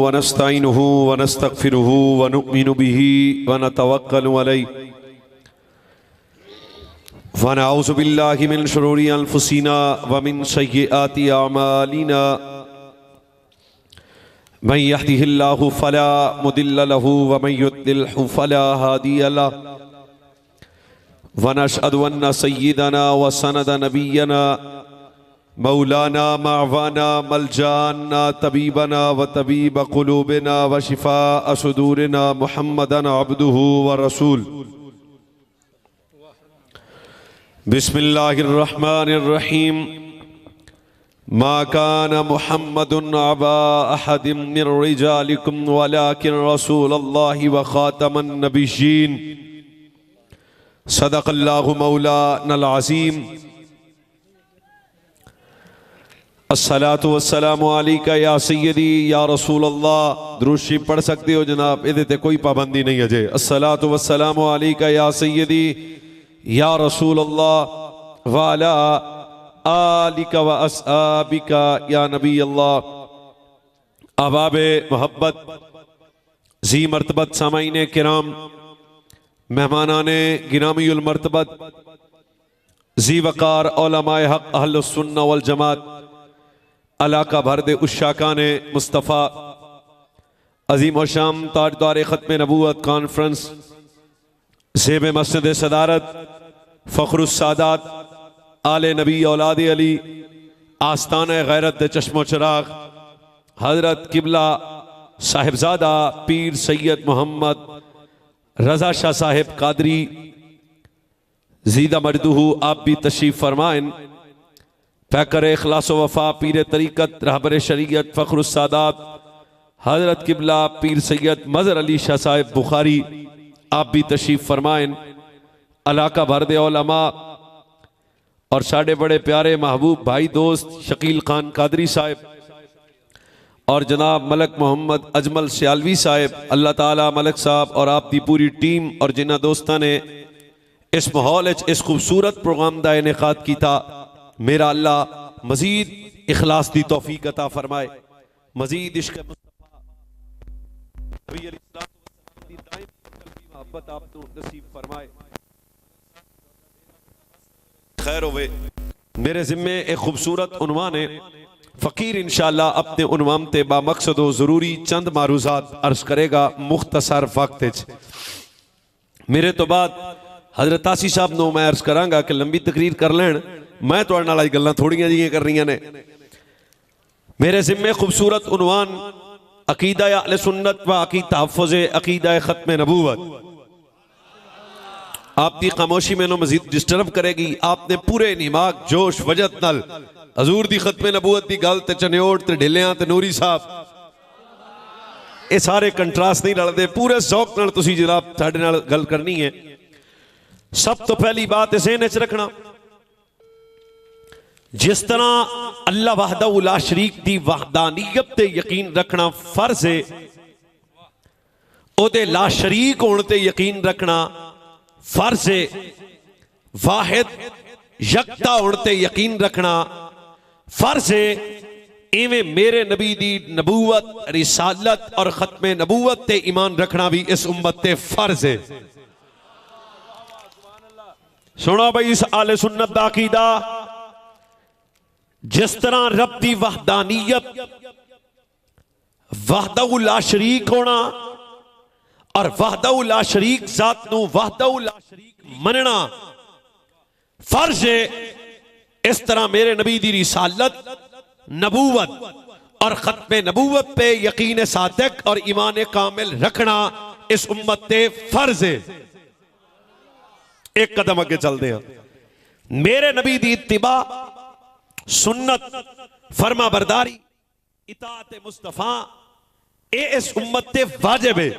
व नस्तईनुहु व नस्तगफिरुहु व नुमिनु बिही व नतवक्कलु अलैहि व नऊज़ु बिल्लाहि मिन शुरूरि अनफुसिना व मिन सय्यिआति अमालिना मन यहदिहिल्लाहु फला मुदिल्ल लहु व मन युद्लिल्हु फला हादिय लहु व नशहदु अन्न सय्यिदना व सनद नबियना मौलाना मावाना मलजाना तबीबना व तबीब क़ुलूबिना व शिफ़ा सुदूरिना मुहम्मदन अब्दुहु व रसूल। बिस्मिल्लाहिर्रहमानिर्रहीम। मा कान मुहम्मदुन अबा अहदिम मिर रिजालिकुम वलाकिन रसूलुल्लाहि व खातमन नबिय्यीन। सदक़ल्लाहु मौलानल अज़ीम। अस्सलातु वस्सलामु अलैका या सय्यदी या रसूलल्लाह। दुरूद पढ़ सकते हो जनाब, ये कोई पाबंदी नहीं है जे। अस्सलातु वस्सलामु अलैका या सय्यदी या रसूलल्लाह व अला आलिका व अस्हाबिका या नबी अल्लाह। अहबाबे मोहब्बत, जी मर्तबत सामाईने किराम, मेहमानाने गिरामीउल मर्तबत, जी वकार उलमाए हक अहलुस सुन्ना वल जमात, अलाका भरदे उशाकाने मुस्तफ़ा, अजीम व शाम ताजदार ख़त्म नबूवत कॉन्फ्रेंस, ज़ेब मस्जिद सदारत, फ़ख्रुस सादात, आले नबी औलाद अली, आस्ताने गैरत चश्मो चिराग, हजरत किबला साहिबजादा पीर सैयद मोहम्मद रजा शाह साहिब कादरी जीदा मजदूहू, आप भी तशरीफ फरमाएं। फैकर इखलास वफा पीर तरीक़त रहबर शरीयत फ़ख्रुस सादात हजरत किबला पीर सैयद मज़हर अली शाह साहिब बुखारी, आप भी तशरीफ फरमाएं। अलाका भरदे उलमा और साढ़े बड़े प्यारे महबूब भाई दोस्त शकील खान कादरी साहिब और जनाब मलक मोहम्मद अजमल सियालवी साहिब, अल्लाह ताला मलक साहब और आपकी पूरी टीम और जिन्होंने दोस्तों ने इस माहौल इस खूबसूरत प्रोग्राम का इनेकाद किया, मेरा अल्लाह मजीद इखलास की तौफीक अता फरमाए, मजीद इश्क मुस्तफा नबी अलैहिस्सलाम दी दाइम मोहब्बत आप तो नसीब फरमाए। खैर होवे, मेरे जिम्मे एक खूबसूरत उन्वान है। फ़कीर इंशाअल्लाह अपने उन्वान ते बामकसद व ज़रूरी चंद मारूज़ात अर्ज करेगा मुख्तसर वक्त। मेरे तो बाद हजरत आसी साहब नो मैं अर्ज करांगा कि लंबी तकरीर कर लैन, मैं तुहाडे नाल गल्लां थोड़ियां जिहियां करनियां ने। मेरे जिम्मे खूबसूरत उन्वान अकीदा अहले सुन्नत व तहफ़्फ़ुज़ अकीदा ख़त्म नबूवत। आपकी खामोशी मैनू मजीद डिस्टर्ब करेगी। आपने पूरे निमाग जोश वजद नाल हजूर दी खत्मे नबूवत दी गल ते चन्योट ते ढिलियां ते नूरी साहब, ये सारे कंट्रास्ट नहीं रलदे। पूरे ज़ौक नाल तुसीं जनाब साडे नाल गल करनी है। सब तो पहली बात ज़हन च रखना, जिस तरह अल्लाह वहदहू ला शरीक दी वहदानियत ते यकीन रखना फर्ज है, ओदे ला शरीक होने ते यकीन रखना फर्ज है, वाहिद यकता होने ते यकीन रखना फर्ज है। इवें मेरे नबी दी नबूवत, रिसालत और खत्मे नबूवत ते ईमान रखना भी इस उम्मत ते फर्ज है। सुनो भाई, इस आले सुन्नत दा अकीदा, जिस तरह रब दी वहदानियत, वहदहू ला शरीक होना और वहदहू ला शरीक जात नू वहदहू ला शरीक मनना फर्ज है, इस तरह मेरे नबी दी रिसालत, नबूवत और खत्मे नबूवत पे यकीन सादिक और ईमान कामिल रखना इस उम्मत पे फर्ज है। एक कदम आगे चलते हैं। मेरे नबी दी इत्तिबा, सुन्नत, फरमा बरदारी, इताअत मुस्तफा, ये इस उम्मत पे वाजिब है।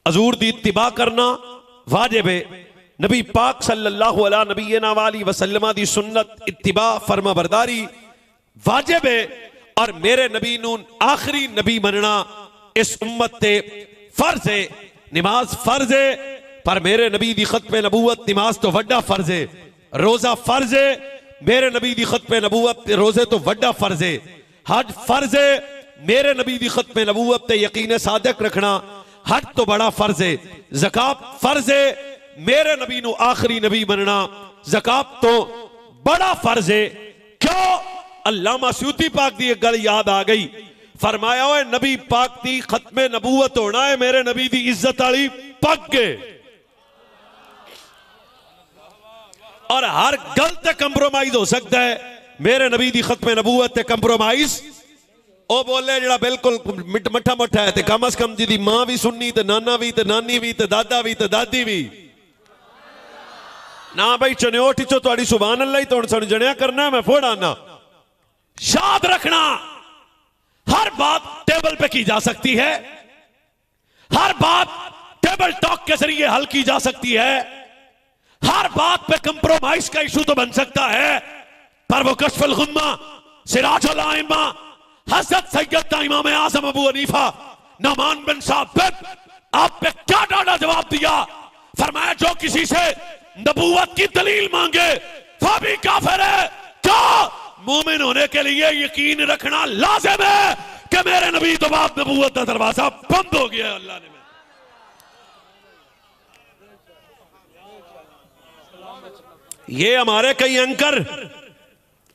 हजूर दी इत्तिबा करना वाजिब है। नबी पाक सल्लल्लाहु अलैहि नबीना वाली वसल्लम दी सुन्नत, इत्तिबा, फरमा बरदारी वाजिब है। और मेरे नबी नू आखिरी नबी मनना इस उम्मत ते फर्ज है। नमाज फर्ज है, पर मेरे नबी दी खत्मे नबूवत नमाज तो वड्डा फर्ज है। रोजा फर्ज है, मेरे नबी दी खत्मे नबूवत रोजे तो वड्डा फर्ज है। हज फर्ज है, मेरे नबी दी खत्म नबूवत ते यकीन सादिक रखना। हज तो बड़ा फर्ज है, ज़कात फर्ज है, मेरे नबी नू आखिरी नबी बनना ज़कात तो बड़ा फर्ज है। क्यों? अल्लामा सूती पाक दी एक गल याद आ गई, फरमाया ओए नबी पाक दी खत्म नबूवत होना है मेरे नबी दी इज्जत वाली पग के, और हर गल ते कंप्रोमाइज हो सकता है, मेरे नबी दी खत्म नबूवत ते कंप्रोमाइज ओ बोले जड़ा बिल्कुल मठा मठा है, कम अज कम जी मां भी सुननी, नाना भी, नानी भी, दादा भी, दादी भी ना भाई चन्योट चो तुहाडी सुभान अल्लाह ही तो हुण सानू जणिया करना, मैं फोड़ आना। याद रखना हर बात टेबल पे की जा सकती है, हर बात टेबल टॉक के जरिए हल की जा सकती है, हर बात पे कंप्रोमाइज का इशू तो बन सकता है, पर वो कश्फुल गुम्मा सिराजुल आइम्मा हज़रत सैयदना इमाम आज़म अबू हनीफा नमान बिन साबित आप पे क्या डाला जवाब दिया? फरमाया जो किसी से नबूवत की दलील मांगे वो भी काफिर है। क्या? मोमिन होने के लिए यकीन रखना लाजिम है कि मेरे नबी तो बाद नबूवत का दरवाजा बंद हो गया है। अल्लाह ने ये हमारे कई एंकर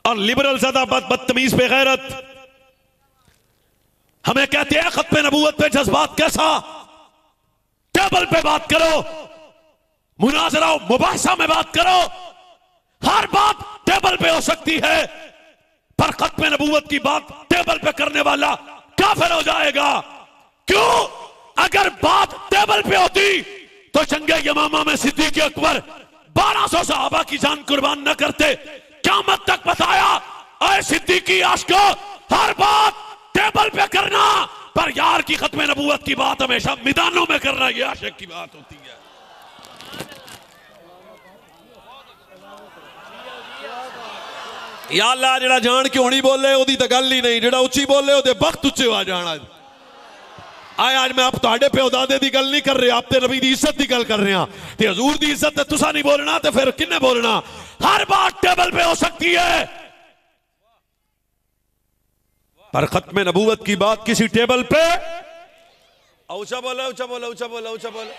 और लिबरल ज़्यादा बदतमीज बेगैरत हमें कहते हैं खत्म नबूवत पे जज्बात कैसा, टेबल पे बात करो, मुनाजरा मुबाहिसा में बात करो, हर बात टेबल पे हो सकती है, पर खत्म नबूवत की बात टेबल पे करने वाला काफिर हो जाएगा। क्यों? अगर बात टेबल पे होती तो जंगे यमामा में सिद्दीक़ अकबर 1200 सहाबा की जान कुर्बान न करते। क़यामत तक बताया ऐ सिद्दीक़ी आशिको हर बात टेबल पे करना, पर यार की खत्म नबूवत की बात हमेशा मैदानों में करना, यह आशिक की बात होती है। या अल्लाह जेड़ा जान के होनी बोले ओदी तो गल ही नहीं, जेड़ा उच्ची बोले ओदे वक्त उच्चे आ जाना। आज मैं आप तुहाडे प्यो दादे दी गल नहीं कर रहे, आप ते नबी दी इज्जत दी गल कर रहे हैं। ते हजूर दी इज्जत ते तुसा नहीं बोलना ते फिर किन्ने बोलना? हर बात टेबल पे हो सकती है, पर खत्म नबूवत की बात किसी टेबल पे ऊंचा बोले, ऊंचा बोले, ऊंचा बोले, ऊंचा बोले।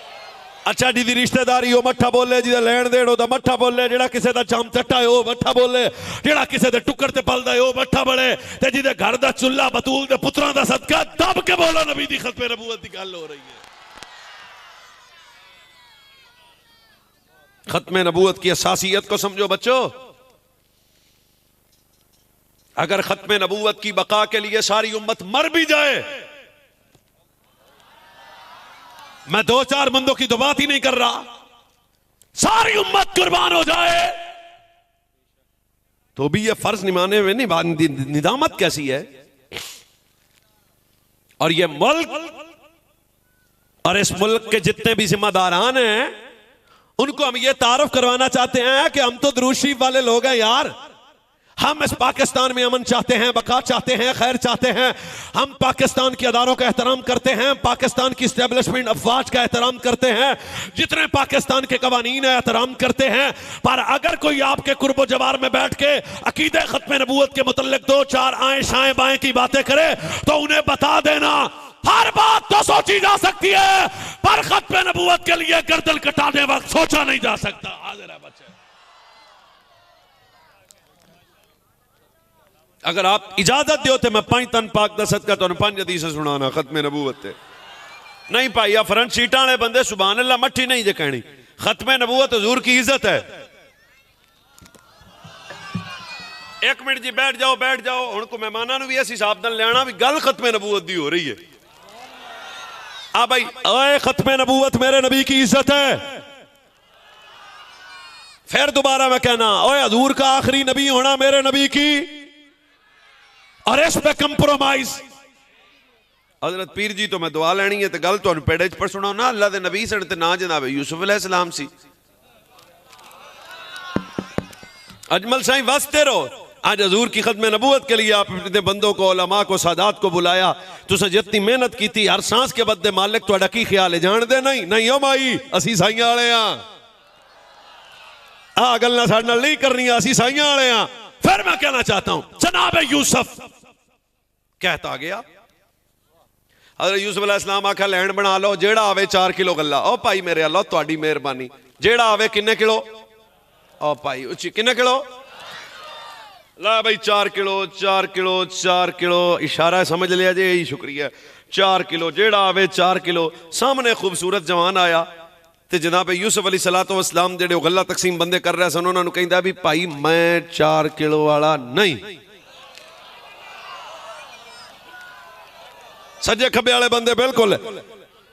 अच्छा जी दी रिश्तेदारी हो मठा बोले, जिदा लेन देन हो मठा बोले, जेड़ा किसी दा जाम चट्टा है वो मठा बोले, जेड़ा किसी दे टुक्कर ते पलदा है वो मठा बड़े, ते जिदे घर दा चुल्ला बतूल दे पुत्रां दा सदका दब के बोलो नबी दी खत्म नबूवत दी गल हो रही है। खत्म नबूवत की असासियत को समझो बच्चों। अगर खत्म नबूवत की बका के लिए सारी उम्मत मर भी जाए, मैं दो चार बंदों की तो बात ही नहीं कर रहा, सारी उम्मत कुर्बान हो जाए तो भी ये फर्ज निभाने में नहीं, निदामत कैसी है। और ये मुल्क और इस मुल्क के जितने भी जिम्मेदारान हैं उनको हम ये तारुफ करवाना चाहते हैं कि हम तो दुरूद शरीफ वाले लोग हैं यार। हम इस पाकिस्तान में अमन चाहते हैं, बका चाहते हैं, खैर चाहते हैं। हम पाकिस्तान के अदारों का एहतराम करते हैं, पाकिस्तान की इस्टेब्लिशमेंट अफवाज का एहतराम करते हैं, जितने पाकिस्तान के कवानीन है एहतराम करते हैं। पर अगर कोई आपके कुर्बो जवार में बैठ के अकीदे खत्म नबूवत के मुतल्लिक दो चार आए शाएं बाएं की बातें करे तो उन्हें बता देना हर बात तो सोची जा सकती है, पर खत्म नबूवत के लिए गर्दन कटाने वक्त सोचा नहीं जा सकता। हाजिर है बच्चे, अगर आप इजाजत दो तो मैं 5 तन पाक दा सदका तुहानू 5 हदीसां सुनाना खत्म नबूवत ते। नहीं भाई आ फ्रंट सीटां वाले बंदे सुभान अल्लाह मट्ठी नहीं जे कहनी। खत्म नबूवत हुजूर की इज्जत है। एक मिनट जी बैठ जाओ, बैठ जाओ। हुण को मेहमानां नू भी इस हिसाब नाल लेना भी गल खत्म नबूवत दी हो रही है। आ भाई ओए खत्म नबूवत मेरे नबी की इज्जत है। फिर दोबारा मैं कहना ओए हुजूर का आखिरी नबी होना मेरे नबी की, और इस पे कंप्रोमाइज। हजरत पीर जी तो मैं दुआ लेनी है तो गल तुहानू पेड़े च पर सुनाओ ना। अल्लाह दे नबी सन ते ना जनाब यूसुफ अलैहिस्सलाम सी। अजमल साईं वसते रहो। आज हजूर की खत्म नबूवत के लिए आप इतने बंदों को, उलमा को, सादात को बुलाया, तुसें जितनी मेहनत की थी हर सांस के बदले मालिक तुहाडा की ख्याल है जान दे? नहीं नहीं ओ माई असी साइयां वाले हां, आ गल्लां साडे नाल नहीं करनियां, असी साइयां वाले हां। फिर मैं कहना चाहता हूं जनाब यूसुफ कहता गया हज़रत यूसुफ अलैहिस्सलाम आखा लैंड बना लो, जेड़ा आवे 4 किलो गल्ला। ओ भाई मेरे अल्लाह तुहाडी मेहरबानी, जेड़ा आवे किन्ने किलो? ओ भाई उची किन्ने किलो? ला भाई 4 किलो 4 किलो 4 किलो, इशारा समझ लिया जी, यही शुक्रिया। 4 किलो जेड़ा आवे 4 किलो। सामने खूबसूरत जवान आया तो जनाब यूसुफ अलैहिस्सलाम जेड़े गल्ला तकसीम बंदे कर रहे सन, उन्होंने कहंदा भी भाई मैं 4 किलो वाला नहीं। सज्जे खब्बे वाले बंदे बिल्कुल,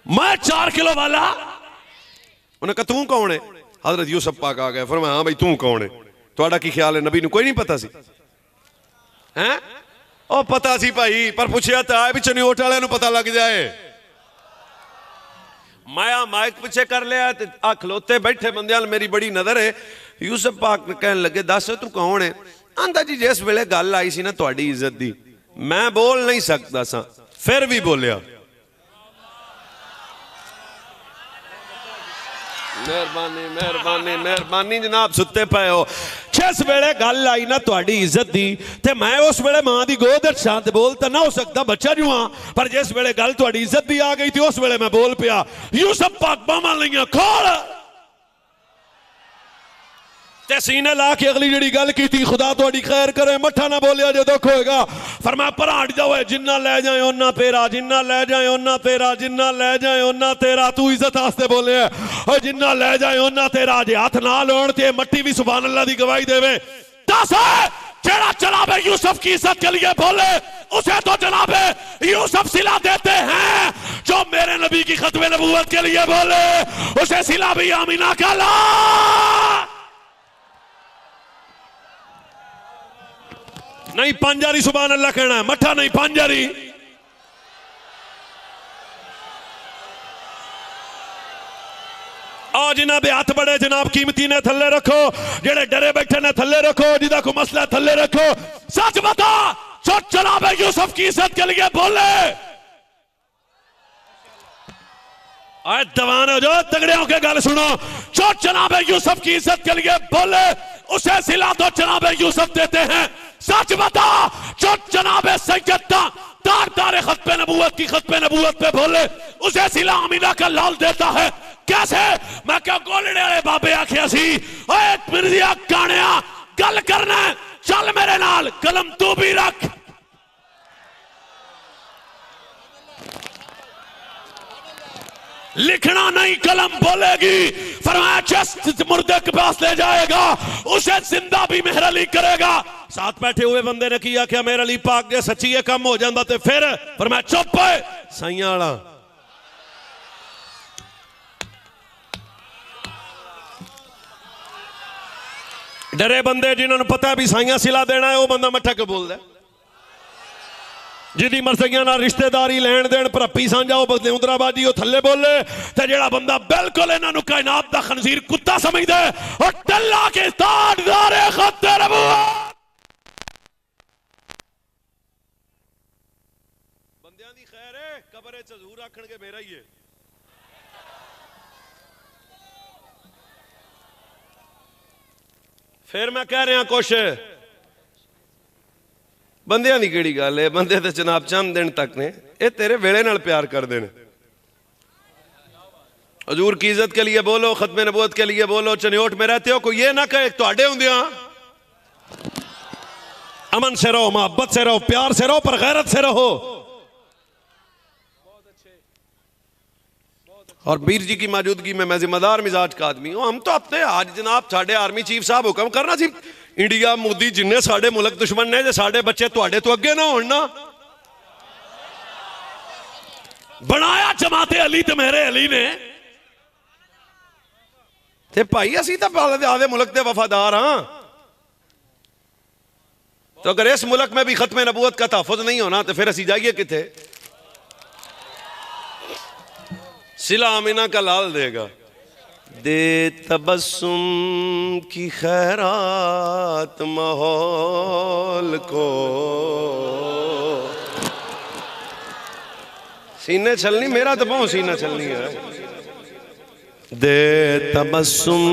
मैं 4 किलो वाला। उन्हें कहा तू कौन है? हजरत यूसुफ पाक आ गए, फरमाया हाँ भाई तू कौन है? तुहाडा की ख्याल है? नबी नूं कोई नहीं पता सी हैं? ओ पता सी भाई, पर पूछया तो आए भी चनियोट वाले नूं पता लग जाए। माया माइक पीछे कर लिया, आ खलोते बैठे बंदे मेरी बड़ी नजर है। यूसुफ पाक कहन लगे दस तू कौन है? आंदा जी जिस वेले गल आई सी ना तुहाडी इज्जत दी, मैं बोल नहीं सकता सा, फिर भी बोलिया। मेहरबानी मेहरबानी मेहरबानी जनाब, सुते पे हो। जिस वेले गल आई ना तुहाडी इज्जत दी, ते मैं उस वेले मां दी गोद शांत बोल तो ना हो सकता, बच्चा जो हाँ, पर जिस वेले गल तुहाडी इज्जत दी आ गई थी उस वेले मैं बोल पिया। यूसुफ पाक बामा लईयां खोल ते सीने ला के अगली जड़ी गल की थी, खुदा तुहाडी खैर करे, मठा ना बोलिया जो दुख होएगा। फरमाया पर हट जाओ, जिन्ना ले जाए ओना तेरा, जिन्ना ले जाए ओना तेरा, जिन्ना ले जाए ओना तेरा। तू इज्जत वास्ते बोले और जिन्ना ले जाए ओना तेरा। जे हाथ ना लाउण ते मट्टी भी सुभान अल्लाह दी गवाही देवे। दस जेड़ा जनाबे यूसुफ की इज्जत के लिए बोले उसे तो जनाबे यूसुफ सिला देते हैं, जो मेरे नबी की खत्मे नबूवत के लिए बोले उसे सिला भी आमीना का ला। नहीं पांजारी सुभान अल्लाह कहना है, मठा नहीं पांजारी। आ जिन्हां दे हाथ बड़े जनाब कीमती ने थल्ले रखो, जेड़े डरे बैठे ने थल्ले रखो, जिदा को मसला थल्ले रखो। सच बता, जो जनाब यूसुफ की इज्जत के लिए बोले आए दवान हो जाओ, तगड़े होके गल सुनो। जो जनाब यूसुफ की इज्जत के लिए बोले उसे सिला दो जनाब यूसुफ देते हैं। सच बता, जो जनाब सैयद तार खत्मे नबूवत की खत्मे नबूवत पे बोले उसे सिला अमीना का लाल देता है। कैसे? मैं क्या गोलड़े वाले बाबे आखिया सी, ओए मिर्जिया कानिया गल करना चल मेरे नाल, कलम तू भी रख। लिखना नहीं कलम बोलेगी। फरमाया जिस मुर्दे के पास ले जाएगा उसे जिंदा भी मेहर अली करेगा। साथ बैठे हुए बंदे ने किया क्या? मेहर अली पाक दे सच्ची ये कम हो जाता तो फिर फरमाया चुप है साइयां वाला। डरे बंदे जिन्होंने पता है भी साइयां सिला देना है, वो बंदा मठा के बोलता है। जिदी मर्जियां ना रिश्तेदारी लैन देन भरपी सांझा वो बदले उदराबाजी वो थल्ले बोले, ते जेड़ा बंदा बिल्कुल इन्हां कायनात दा खनजीर कुत्ता समझदा है और टल्ला के ताजदारे खत्ते नबूवत बंदियां दी खैर है, कब्र च हजूर आखणगे मेरा ही है। फिर मैं कह रहा कुछ बंदियां दी केड़ी गल है, बंदे तो जनाब चंद दिन तक ने, ये तेरे वेले नाल प्यार करते हैं। हजूर की इज्जत के लिए बोलो, खत्मे नबूवत के लिए बोलो, चनियोट में रहते हो, कोई ये ना कहे तुहाडे हुंदियां अमन से रहो, मोहब्बत से रहो, प्यार से रहो, पर गैरत से रहो। और बीर जी की मौजूदगी में मैं जिम्मेदार मिजाज का आदमी हूं। हम तो अपने आज जनाब साढ़े आर्मी चीफ साहब हुक्म करना सी, इंडिया मोदी जिन्ने साढ़े मुल्क दुश्मन ने, साढ़े बच्चे तुहाडे तो अगे ना हो ना। बनाया जमाते अली ते मेरे अली ने, ते भाई असी तो आधे मुल्क के वफादार हाँ। तो अगर इस मुल्क में भी खत्मे नबूवत का तहफ़्फ़ुज़ नहीं होना तो फिर असी जाइए किथे? सिला अमीना का लाल देगा। दे तबस्सुम की खैरात माहौल को, सीने चलनी मेरा तो बहुत सीना चलनी है। दे तबस्सुम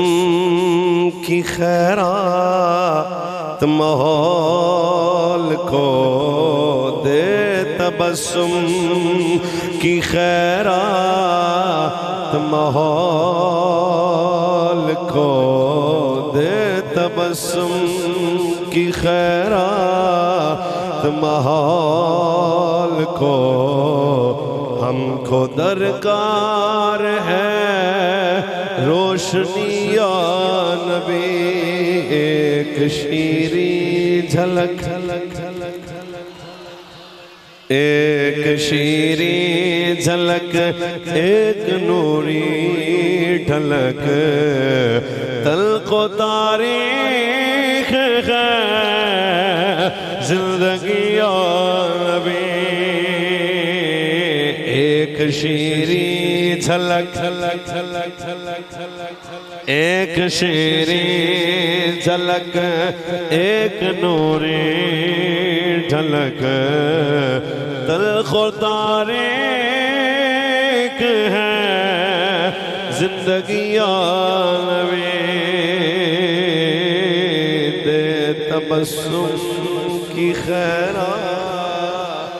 की खैरात माहौल को, दे तबस्सुम की खैरात माहौल को दे, तबस्सुम की खैरात माहौल को हमको दरकार है। रोशनी या नबी एक शीरी झलक, एक शीरी झलक एक नूरी ढलक, तल्को तारीख है जिंदगी या नबी। एक शीरी झलक, एक शीरी झलक एक नूरी झलक, तल्खो तारीख है जिंदगी या नबी। दे तबस्सुम की खैरात।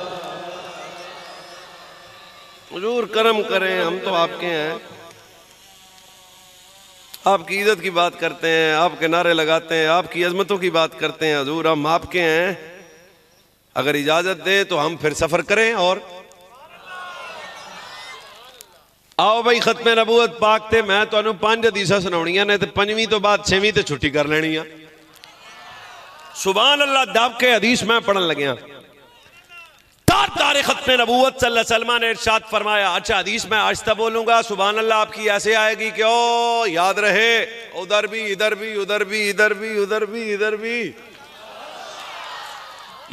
हुजूर करम करें, हम तो आपके हैं, आपकी इज्जत की बात करते हैं, आपके नारे लगाते हैं, आपकी अजमतों की बात करते हैं। हुजूर हम आपके हैं, अगर इजाजत दे तो हम फिर सफर करें। और आओ भाई, खत्मे नबूवत पाक ते मैं तुहानू 5 हदीसां सुनाउणियां ने ते 5वीं तो बाद 6वीं ते छुट्टी कर लेनी है। सुभान अल्लाह, दब के हदीस मैं पढ़न लग्या। तारे खत्मे नबूवत सल्लल्लाहु अलैहि वसल्लम ने इरशाद फरमाया। अच्छा हदीस मैं आहिस्ता बोलूंगा, सुभान अल्लाह आपकी ऐसे आएगी कि ओ याद रहे, उधर भी इधर भी उधर भी इधर भी उधर भी इधर भी।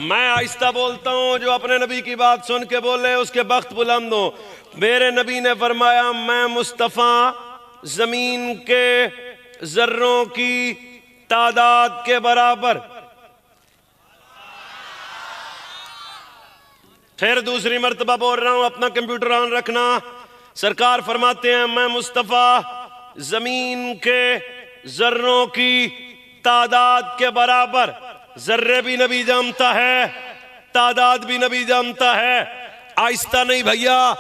मैं आहिस्ता बोलता हूं, जो अपने नबी की बात सुन के बोले उसके बख्त बुलंद हो। मेरे नबी ने फरमाया, मैं मुस्तफ़ा जमीन के जर्रों की तादाद के बराबर। फिर दूसरी मर्तबा बोल रहा हूं, अपना कंप्यूटर ऑन रखना। सरकार फरमाते हैं, मैं मुस्तफ़ा जमीन के जर्रों की तादाद के बराबर। जर्रे भी नबी जानता है, तादाद भी नबी जानता है। आहिस्ता नहीं भैया,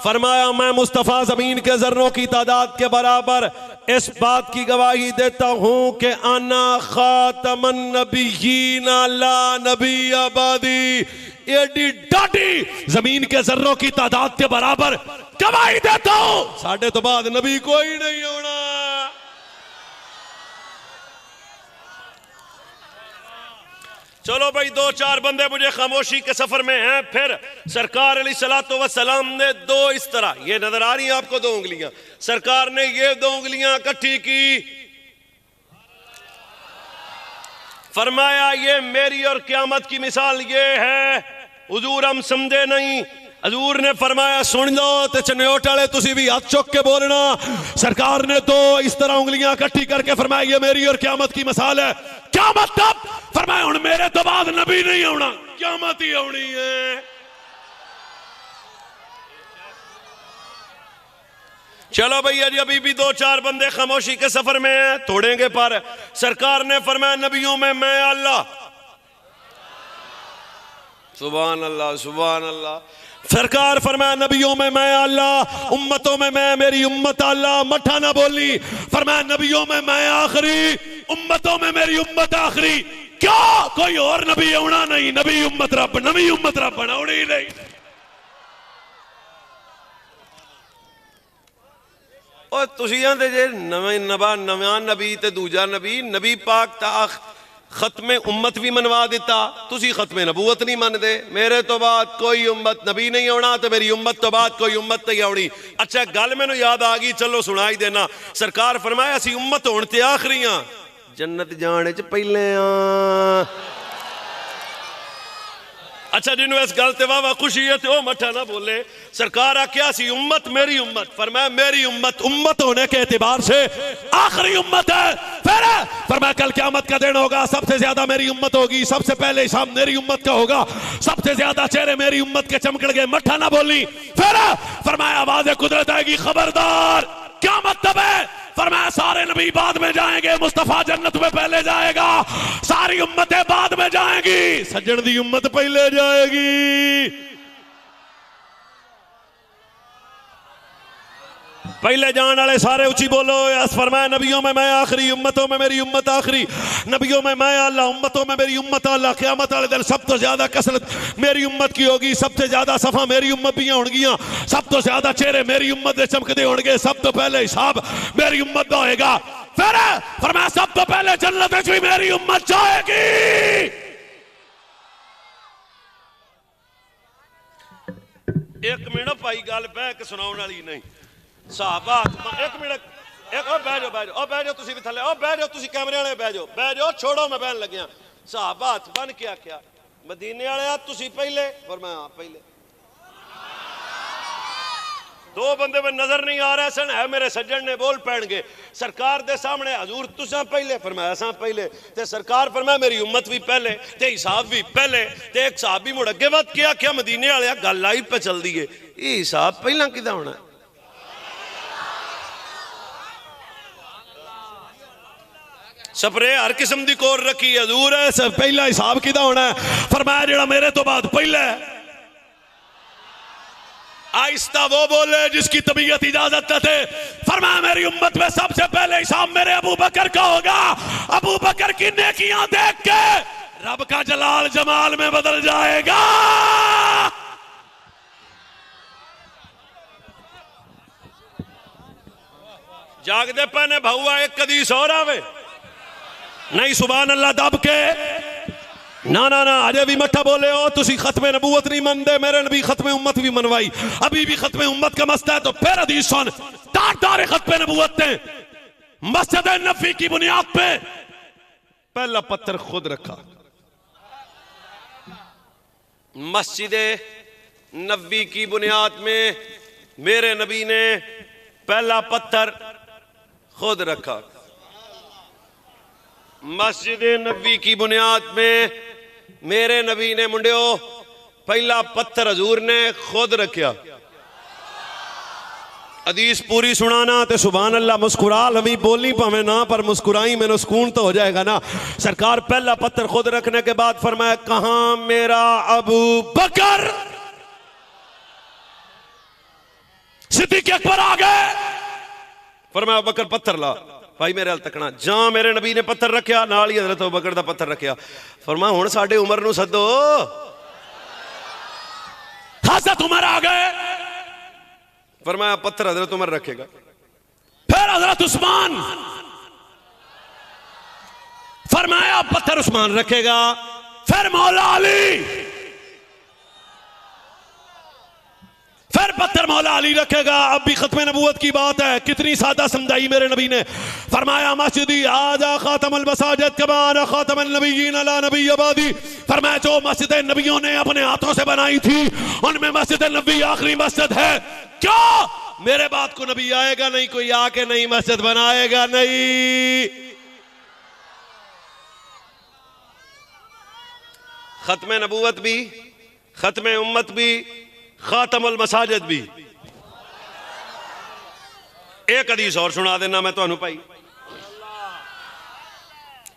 फरमाया मैं मुस्तफ़ा जमीन के जर्रों की तादाद के बराबर इस बात की गवाही देता हूं कि आना खातमन नबिय्यीन ला नबी आबादी। एडी डाडी जमीन के जर्रों की तादाद के बराबर गवाही देता हूं, साढ़े तो बाद नबी कोई नहीं होना। चलो भाई, 2-4 बंदे मुझे खामोशी के सफर में हैं। फिर सरकार अलैहिस्सलातु वस्सलाम ने 2 इस तरह, ये नजर आ रही हैं आपको 2 उंगलियां, सरकार ने ये 2 उंगलियां इकट्ठी की, फरमाया ये मेरी और क़यामत की मिसाल ये है। हुजूर हम समझे नहीं। हजूर ने फरमाया सुन लो ते चन्योट वाले तुसी भी हाथ चुक के बोलना। सरकार ने 2 इस तरह उंगलियां इकट्ठी करके फरमाया ये मेरी और क़यामत की मिसाल है। क़यामत तब फरमाया हुण मेरे तो बाद नबी नहीं आना, क़यामत ही आनी है। चलो भैया जी, अभी भी 2-4 बंदे खामोशी के सफर में हैं, तोड़ेंगे पर। सरकार ने फरमाया नबियों में मैं अल्लाह। सुभान अल्लाह, सुभान अल्लाह। सरकार फरमाया नबियों में मैं अल्लाह, उम्मतों में मैं, मेरी उम्मत अल्लाह। मठा ना बोली, फरमाया नबियों में मैं आखिरी, उम्मतों में मेरी उम्मत आखिरी। क्या कोई और नबी आना नहीं, नबी उम्मत रब, नबी उम्मत रब बनाउनी नहीं। और तुसी आंदे जे नवा नबी ते दूजा नबी, नबी पाक ता खत्मे उम्मत भी मनवा दिता, तुसी खत्मे नबूवत नहीं मानदे। मेरे तो बाद कोई उम्मत नबी नहीं आना तो मेरी उम्मत तो बाद कोई उम्मत नहीं आनी। अच्छा गल मैनू याद आ गई, चलो सुनाई देना। सरकार फरमाया असी उम्मत होने ते आखिरी हां, जन्नत जाने च पहले हां। अच्छा जिन्हों इस गल से वाह खुशी है तो मठा ना बोले। सरकार आख्या सी उम्मत मेरी उम्मत, फरमाया मेरी उम्मत उम्मत होने के एतबार से आखिरी उम्मत है। फिर फरमाया कल क़यामत का दिन होगा, सबसे ज्यादा मेरी उम्मत होगी, सबसे पहले हिसाब मेरी उम्मत का होगा, सबसे ज्यादा चेहरे मेरी उम्मत के चमकणगे। मठा ना बोली। फिर फरमाया आवाज़ कुदरत आएगी, खबरदार क़यामत तब है। फरमाया सारे नबी बाद में जाएंगे, मुस्तफा जन्नत में पहले जाएगा, सारी उम्मतें बाद में जाएंगी, सज्जन दी उम्मत पहले जाएगी। पहले जान वाले सारे ऊंची बोलो। फरमाया नबियों में मैं आखिरी, उम्मतों में मेरी उम्मत आखिरी। नबियों में मैं अल्लाह, उम्मतों में मेरी उम्मत अल्लाह। क़यामत वाले दिन सब तो ज्यादा कसरत मेरी उम्मत की होगी, सबसे ज्यादा सफा मेरी उम्मत भी होंगियां, सब तो ज्यादा चेहरे मेरी उम्मत के चमकते होंगे, सब तो पहले हिसाब मेरी उम्मत का होएगा। फिर फरमाया सब तो पहले जन्नत में मेरी उम्मत जाएगी। एक मिनट भाई, गल बह के सुनाने वाली नहीं। साहबा एक मिनट, एक बह जाओ, बह जाओ, बह जाओ, तुसी भी थले, बह जाओ, तुसी कैमरे वाले बह जाओ, बह जाओ, छोड़ो मैं बहन लग्या। साहबा हाथ बन के आख्या मदीने वाले तुसी पहले, फरमाया हां पहले। दो बंदे में नजर नहीं आ रहे सन, है मेरे सज्जन ने बोल पैणगे सरकार दे सामने, हजूर तुसा पहले, फरमाया असां पहले। ते सरकार फरमाया मेरी उम्मत भी पहले, ते हिसाब भी पहले। ते एक साहब भी मुड़ अगे वध के आख्या मदीने वाले गल लाइव पे चलदी है, ये हिसाब पहला किदा होना? सपरे हर किस्म की कोर रखी हजूर है, सब पहला हिसाब किदा होना है? फरमाया जेड़ा मेरे तो बाद पहला है। आहिस्ता वो बोले जिसकी तबीयत इजाजत दे। फरमाया मेरी उम्मत में सबसे पहले हिसाब मेरे अबू बकर का होगा। अबू बकर की नेकियां देख के रब का जलाल जमाल में बदल जाएगा। जागदे पहने भाऊआ एक हदीस और आवे नहीं, सुभान अल्लाह दब के ना ना ना, अजे भी मठा बोले हो तुसी खत्मे नबूवत नहीं मनदे। मेरे नबी खत्मे उम्मत भी मनवाई, अभी भी खत्मे उम्मत का मसला है। तो फिर हदीस सुन, तार खत्मे नबूवत ने मस्जिद नबी की बुनियाद पे पहला पत्थर खुद रखा। मस्जिद नबी की बुनियाद में मेरे नबी ने पहला पत्थर खुद रखा। मस्जिद नबी की बुनियाद में मेरे नबी ने मुंडियो पहला पत्थर हजूर ने खुद रखा। हदीस पूरी सुनाना ते सुभान अल्लाह मुस्कुरा लवी, बोली भावे ना पर मुस्कुराई मैंने सुकून तो हो जाएगा ना। सरकार पहला पत्थर खुद रखने के बाद फरमाया कहां मेरा अबू बकर? सिद्दीक अकबर आ गए। फरमाया अबू बकर पत्थर ला। भाई मेरे हाल तकना जा, मेरे नबी ने पत्थर रखा, नाल ही हजरत अबू बकर दा पत्थर रखा। फरमाया हुण साडे उमर नूं सदो। हजरत उमर आ गए। फरमाया पत्थर हजरत उमर रखेगा। फिर हजरत उस्मान, फरमाया पत्थर उस्मान रखेगा। फिर मौला अली, फिर पत्थर मौला अली रखेगा। अब भी खत्मे नबूवत की बात है, कितनी सादा समझाई मेरे नबी ने। फरमाया मस्जिदी आजा खातमुल मसाजिद कमा अना खातमुन नबिय्यीन अला नबी अबादी। फरमाया जो मस्जिद नबियों ने अपने हाथों से बनाई थी उनमें मस्जिद नबी आखिरी मस्जिद है। क्यों? मेरे बाद को नबी आएगा नहीं, कोई आके नहीं मस्जिद बनाएगा नहीं। खत्मे नबूवत भी, खत्मे उम्मत भी, खातमुल मसाजिद भी। एक हदीस और सुना देना मैं तुहानू भाई।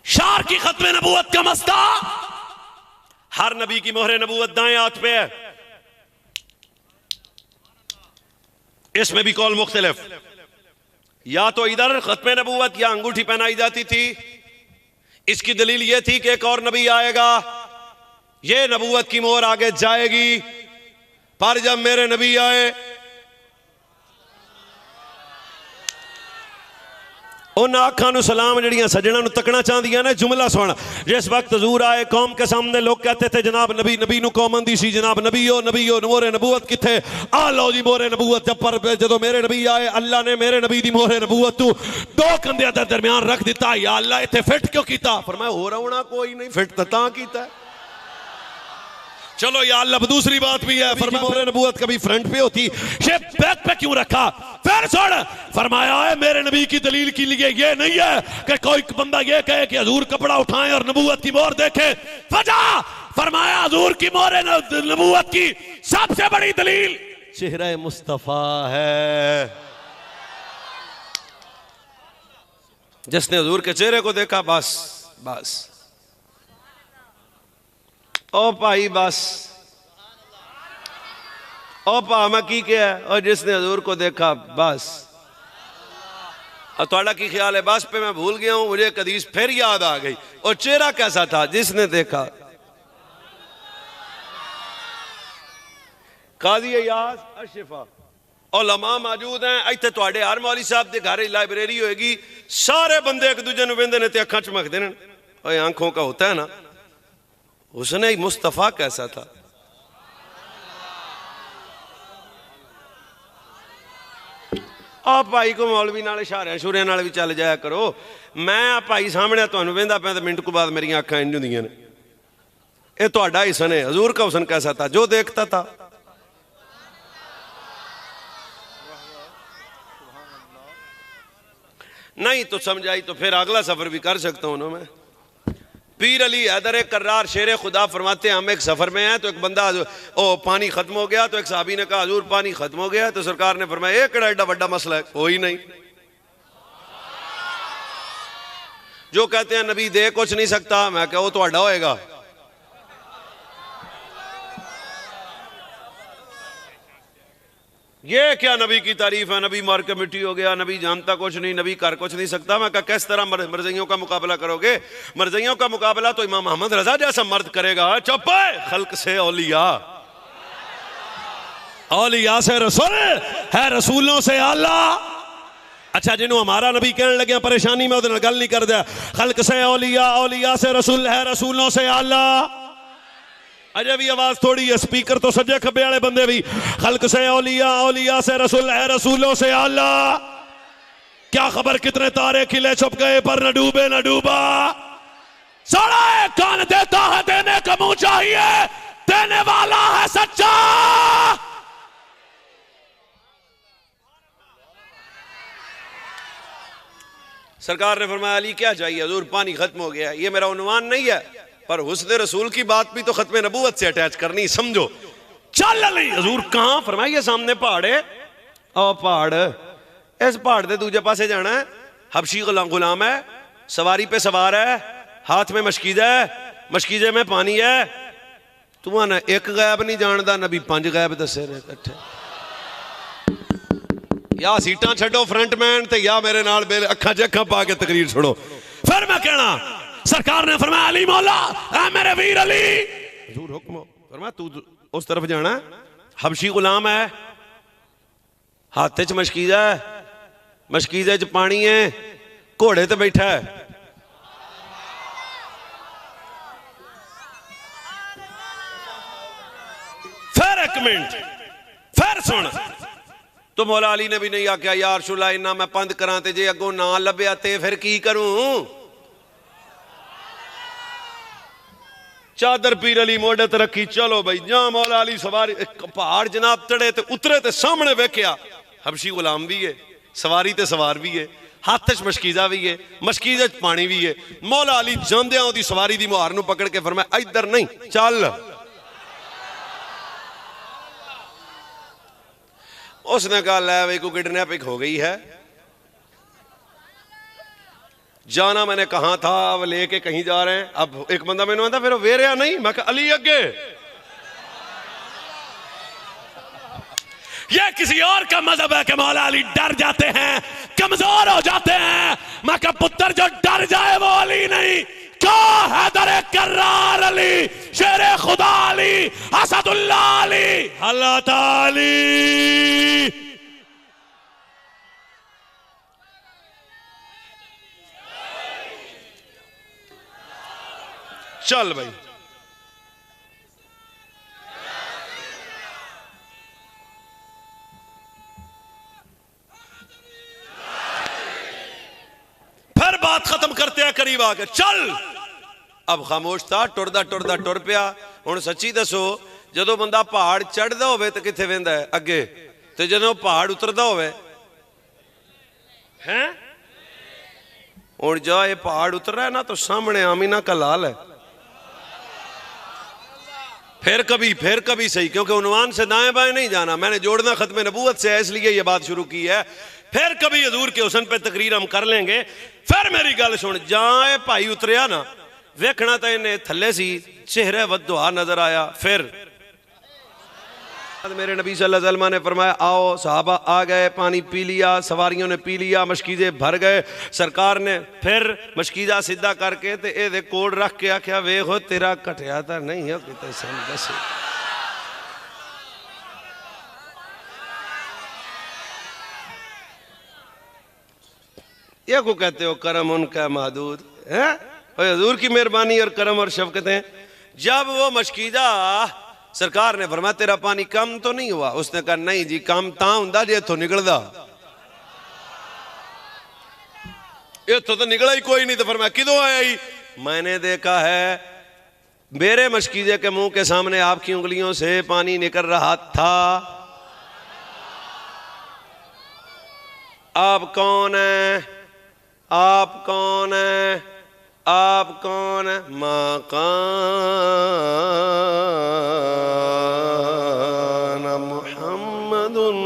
शार की खत्मे नबूवत का मसला, हर नबी की मोहरे नबूवत दाएं हाथ पे है। इसमें भी कौल मुख्तलिफ, या तो इधर खत्मे नबूवत या अंगूठी पहनाई जाती थी। इसकी दलील यह थी कि एक और नबी आएगा, यह नबूवत की मोहर आगे जाएगी। पर जब मेरे नबी आए उन आंखां नूं सलाम जड़ियां सज्जणा नूं तकना चाहदियां ने। जुमला सुन, जिस वक्त हजूर आए कौम के सामने लोग कहते थे जनाब नबी, नबी नूं कौम आंदी सी जनाब नबी हो मोहरे नबूवत किथे? आ लो जी मोहरे नबूवत। जब पर जदों मेरे नबी आए अल्लाह ने मेरे नबी दी मोहरे नबूवत तू दो कंधियां दे दरमियान रख दिता। या अल्लाह इत्थे फिट क्यों कीता? फरमाया हो रहा कोई नहीं, फिट तां कीता। चलो या अल्लाह दूसरी बात भी है, फरमाया मोहरे नबूवत कभी फ्रंट पे होती, शेप बैक पे क्यों रखा? फिर सुन, फरमाया है मेरे नबी की दलील के लिए ये नहीं है कि कोई बंदा ये कहे कि हजूर कपड़ा उठाएं और नबूवत की मोहर देखे। फजा फरमाया हजूर की मोहरे नबूवत की सबसे बड़ी दलील चेहरा मुस्तफा है। जिसने हजूर के चेहरे को देखा बस बस ओ भाई बस, ओ पा मैं की क्या, और जिसने हजूर को देखा बस और थोड़ा की ख्याल है? बस पे मैं भूल गया हूं, मुझे एक हदीस फिर याद आ गई। और चेहरा कैसा था? जिसने देखा काजी अयाज अशफा उलमा मौजूद हैं इत्थे तुहाडे हर मौलवी साहब के घर लाइब्रेरी होएगी, सारे बंदे एक दूजे वेंदे ने ते अखां चमकदे ने। ओए आंखों का होता है ना। उसने मुस्तफा कैसा था? आप भाई को मौलवी नाल इशारे शुरे नाल भी चल जाया करो। मैं भाई सामने तुहानू वेंदा पिया ते मिनट को बाद मेरी अखां इंज हुंदियां ने। ये तुहाडा हुसन है। हजूर का हुसन कैसा था? जो देखता था। नहीं तो समझाई तो फिर अगला सफर भी कर सकता हूं ना मैं। पीर अली हैदर कर्रार शेर खुदा फरमाते हैं हम एक सफर में हैं तो एक बंदा ओ पानी खत्म हो गया तो एक साहबी ने कहा हजूर पानी खत्म हो गया। तो सरकार ने फरमाया एक एडा बड़ा मसला है? कोई नहीं। जो कहते हैं नबी दे कुछ नहीं सकता, मैं क्या वो तो अड्डा होएगा। ये क्या नबी की तारीफ है? नबी मार के मिट्टी हो गया, नबी जानता कुछ नहीं, नबी कर कुछ नहीं सकता। मैं कहा किस तरह मरजइयों का मुकाबला करोगे? मरजइयों का मुकाबला तो इमाम मोहम्मद रजा जैसा मर्द करेगा। चुप है। खल्क से औलिया, औलिया से रसूल है, रसूलों से अल्लाह। अच्छा जिन्हों हमारा नबी कहने लगे परेशानी में उधर गल नहीं कर दिया। खल्क से औलिया, औलिया से रसूल है, रसूलों से अल्लाह। अजय भी आवाज थोड़ी है, स्पीकर तो सजे खब्बे वाले बंदे भी। खल्क से औलिया, औलिया से रसूल है, रसूलों से अल्लाह। क्या खबर कितने तारे खिले छुप गए पर न डूबे न डूबा। सारा कान देता है, देने का मुंह चाहिए, देने वाला है सच्चा। सरकार ने फरमाया अली क्या चाहिए? हजूर पानी खत्म हो गया। ये मेरा उन्वान नहीं है, पर हुस्न रसूल की बात भी तो खत्म नबूवत से अटैच करनी, समझो। चल अली। हजूर कहां? फरमाइए सामने पहाड़ है। ओ पहाड़, इस पहाड़ के दूजे पासे जाना है। हबशी गुलाम है, सवारी पे सवार है, हाथ में मशकीजा है, मशकीजे में पानी है। तू ना एक गैब नहीं जानता, नबी 5 गैब दसे ने इकट्ठे। या सीटां छड्डो फ्रंटमैन ते या मेरे नाल अखां च अखां पा के तकरीर छोड़ो। फिर मैं कहना सरकार ने फरमाया अली मौला, ऐ मेरे वीर अली। हजूर हुक्म फरमाया तू उस तरफ जाना है। हबशी गुलाम है, हाथ च मशकीजा है, मशकीजे च पानी है, घोड़े ते बैठा है। फिर एक मिनट, फिर सुन। तो मौला अली ने भी नहीं आख्या यार शुला इन्ना मैं पंद करा ते जे अगों ना लभ्या ते फिर की करूं। चादर पीर अली मोड़े ते रखी, चलो भाई जा। मौला अली सवारी पहाड़ जनाब चढ़े ते उतरे ते सामने वेख्या हबशी गुलाम भी है, सवारी ते सवार भी है, हाथ च मशकीजा भी है, मशकीजे च पानी भी है। मौला अली जांदे ओदी सवारी दी मुहार नूं पकड़ के फरमाया इधर नहीं चल। उसने कहा लै भाई को किडनैपिंग हो गई है, जाना मैंने कहा था, अब लेके कहीं जा रहे हैं। अब एक बंदा मैंने आता फिर वेरिया नहीं, मैं कहा अली अगे ये किसी और का मजहब है कि मौला अली डर जाते हैं, कमजोर हो जाते हैं। मैं कहा पुत्र जो डर जाए वो अली नहीं। क्या हैदर कर्रार अली, शेर खुदा अली, असदुल्लाह अली, अल्लाह ताली। चल भाई फिर बात खत्म करते हैं, करीब आ गए। चल अब खामोश था, टुरदा टुरदा टुर पिया। हुण सच्ची दसो जदों बंदा पहाड़ चढ़दा होवे तो किथे वेंदा है? अगे। ते जदों पहाड़ उतरदा होवे हैं, हुण जा ये पहाड़ उतर रहा है ना तो सामने आमीना का लाल है। फिर कभी सही, क्योंकि उन्वान से दाएं बाएं नहीं जाना, मैंने जोड़ना खत्म नबूवत से है, इसलिए ये बात शुरू की है। फिर कभी हजूर के हुस्न पे तकरीर हम कर लेंगे। फिर मेरी गल सुन, जाए भाई उतरिया ना, वेखना तो इन्हें थले सी, चेहरे वद्दुआ नजर आया। फिर मेरे नबी सल्लल्लाहु अलैहि वसल्लम ने फरमाया आओ, सहाबा आ गए, पानी पी लिया, सवारियों ने पी लिया, मशकीजे भर गए। सरकार ने फिर मशकीजा सीधा करके ते ए कोड रख के आख्या वेखो तेरा घटिया तो नहीं है किते सन दस। ये को कहते हो करम उनका महदूद है, हुजूर की मेहरबानी और करम और शफकतें। जब वो मशकीजा सरकार ने फरमाया तेरा पानी कम तो नहीं हुआ, उसने कहा नहीं जी कम ता हुंदा जे इथों निकलदा, इथों तो निकला ही कोई नहीं। तो फरमाया किदों आया ही? मैंने देखा है मेरे मशकीजे के मुंह के सामने आपकी उंगलियों से पानी निकल रहा था। आप कौन है? आप कौन है? आप कौन है? मकान मुहम्मदुन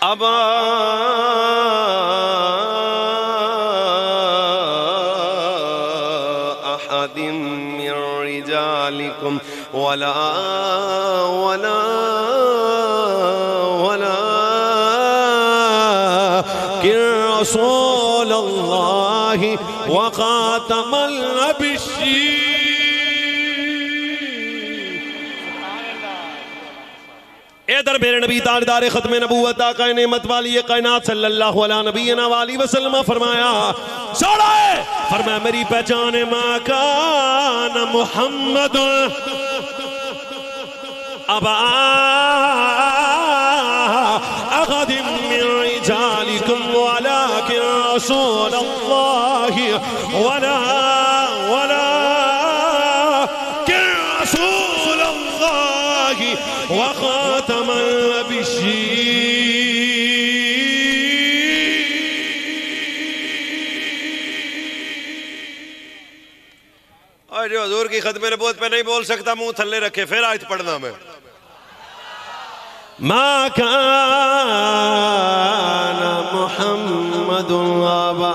अबा अहदिम मिन रिजालिकुम वला वला वला रसूलुल्लाहि व खातमुल नबिय्यीन। इधर मेरे नबी ताजदार खत्म नबूवत आका नेमत वाली कायनात सल्लल्लाहु अलैहि नबीना वाली वसल्लम फरमाया सोड़ा है, फरमाया मेरी पहचान मकान मुहम्मद अबा अगदिम मिन रिजालिकुम वलाकिन रसूलुल्लाहि वला वला रसूलुल्लाहि व खातमुल नबिय्यीन। और जो हुजूर की खत्म नबूवत पे नहीं बोल सकता मुंह थल्ले रखे, फिर आयत पढ़ना मैं। मा कान मुहम्मदुन अबा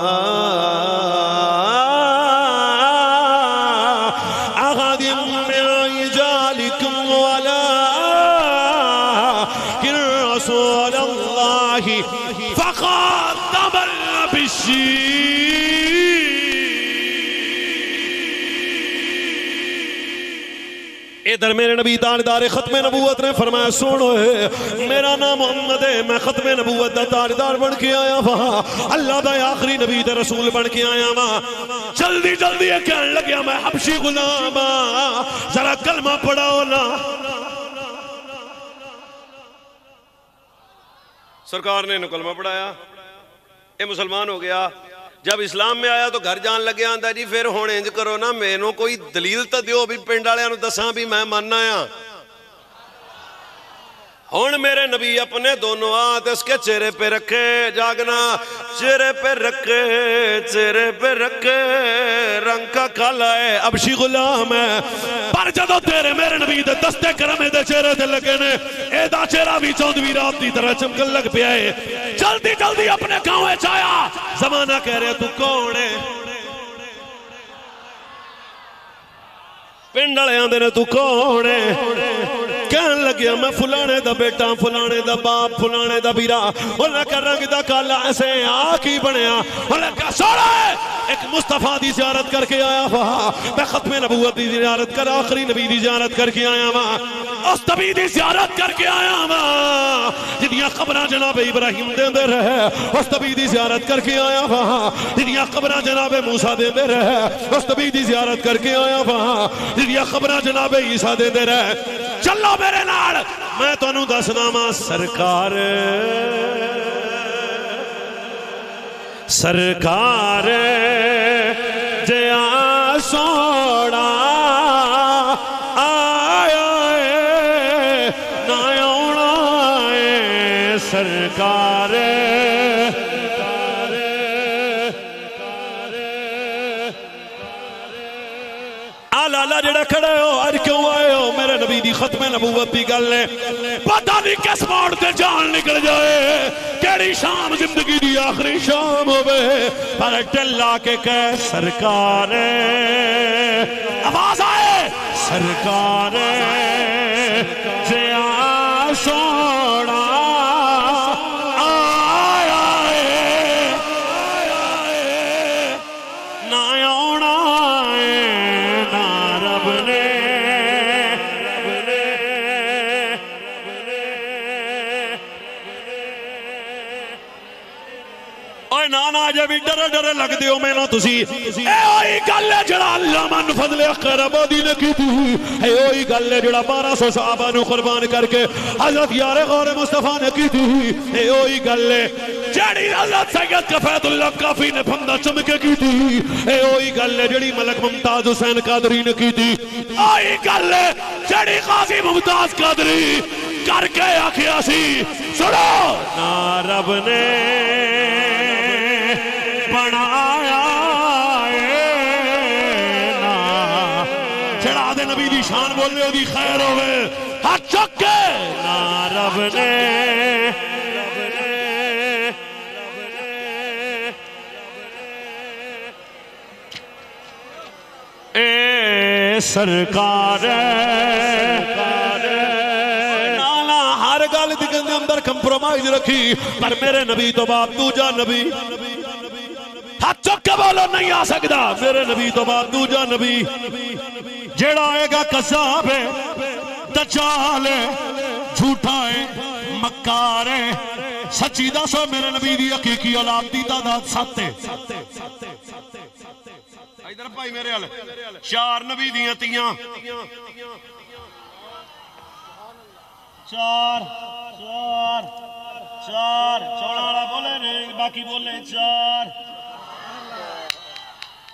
अहदिम मिन रिजालिकुम वलाकिन रसूलुल्लाहि फखातमुल नबिय्यीन। इधर मेरे नबी ताजदार खत्म नबूवत ने फरमाया सुनो मेरा नाम मोहम्मद है, मैं खत्म नबूवत का ताजदार बन के आया वहां, अल्लाह का आखिरी नबी ते रसूल बन के आया वहां। जल्दी जल्दी कहने लगे मैं हबशी गुलाम, जरा कलमा पढ़ाओ ना। सरकार ने कलमा पढ़ाया, ये मुसलमान हो गया। जब इस्लाम में आया तो घर जान लगे आंदा जी फिर हुण इंज करो ना, मैनू कोई दलील तो दियो भी पिंड वालियां नूं दसां भी मैं मानना आ। हुण मेरे नबी अपने दोनों हाथ इसके चेहरे पे रखे, जागना चेहरे पे रखे, चेहरे पे रखे, रंग का काला है हबशी गुलाम है, पर जदों तेरे मेरे नबी दे दस्ते करम दे चेहरे ते लगे ने, एदा चेहरा भी चौंदवी रात की तरह चमकन लग पिया है। जल्दी जल्दी अपने गांव च आया, जमाना कह रहा तू कौन है? पिंड वाले आंदे ने तू कौन है? कहन लगे मैं फुलाने दा बेटा, फुलाने दा बाप, फुलाने दा बीरा। उन्हें कहा रंग दा काला ऐसे आ की बनया? उन्हें कहा सोड़ा एक मुस्तफा दी ज़ियारत करके आया वहां, मैं खत्म नबूवत दी ज़ियारत कर आखिरी नबी दी ज़ियारत करके आया वहां, उस नबी दी ज़ियारत करके आया वहां जिदियां कब्रां जनाब इब्राहिम देंदे रहे, उस नबी दी ज़ियारत करके आया वहां जिदियां कब्रां जनाब मूसा देंदे रहे, उस नबी दी ज़ियारत करके आया वहां जिदियां कब्रां जनाब ईसा देंदे रहे। चलो मेरे नाल मैं तुहानू दसदा वां सरकार सरकार जे आ सोड़ा आया ना आउणा है सरकार। लाला जेड़ा खड़े हो अज क्यों आए हो? मेरे नबी दी खत्म नबूवत की गल है, पता नहीं किस मोड़ ते जान निकल जाए, केड़ी शाम जिंदगी दी आखिरी शाम होवे, पर टिल्ला के कह सरकार आवाज आए सरकार से सोना आया ना आना ना रब ने ना जे भी डरे डरे लगते हो मैनू तुसी ओही गल है जड़ा अल्लाह मन फजले अकरबदी ने की थी ओही गल है जड़ा 1200 सहाबा नु कुर्बान करके हजरत यारे गौरे मुस्तफा ने की थी ओही गल है जड़ी हजरत सैयद कफैतुल्लाह काफी ने फंदा चमके की थी ओही गल है जड़ी मलक मुमताज हुसैन कादरी ने की थी ओही गल है जड़ी गाजी मुमताज कादरी करके आखिया सी सुनो ना रब ने बनाया ना चढ़ा दे नबी दी शान बोले ओदी खैर होवे हाथ चुक के ना रब ने ए सरकार नाला हर गल दे अंदर कंप्रोमाइज रखी पर मेरे नबी तो बाद दूजा नबी हाथ चुक के बोलो नहीं आ सकता मेरे नबी तो बाद दूजा नबी जेड़ा आएगा कसाब है दज्जाल है झूठा है मक्कार है सच्ची दसो मेरे नबी दी हकीकी औलाद दी तादाद 7 है इधर भाई मेरे हाल 4 नबी दियां तियां 4 चौड़ा वाला बोले रे बाकी बोले 4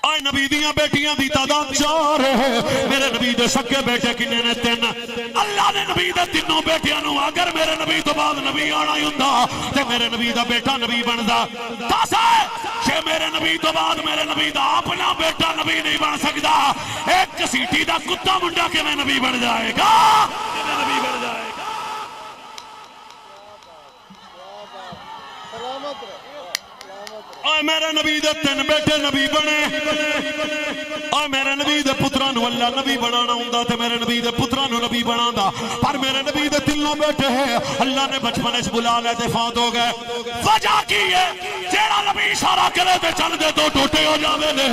आए नबी दियां बेटियां दी तादाद 4 है मेरे नबी दे सके बेटे किन्ने ने 3 अल्लाह ने नबी दे तीनों बेटियां नु अगर मेरे नबी तो बाद नबी आना ही हुंदा ते मेरे नबी दा बेटा नबी बनदा दस जे मेरे नबी तो बाद मेरे नबी दा अपना बेटा नबी नहीं बन सकदा एक सीटी दा कुत्ता मुंडा किवें नबी बन जाएगा किवें नबी बन जाएगा और मेरे नबी दे 3 बेटे नबी बने और मेरे नबी दे पुत्रां नु अल्लाह नबी बनाना हुंदा ते मेरे नबी दे पुत्रां नु नबी बनांदा पर मेरे नबी दे तीनों बेटे है अल्लाह ने बचपन च बुला ले ते फौत हो गए वजह की है जेड़ा नबी इशारा करे ते चल दे तो टोटे हो जावे ने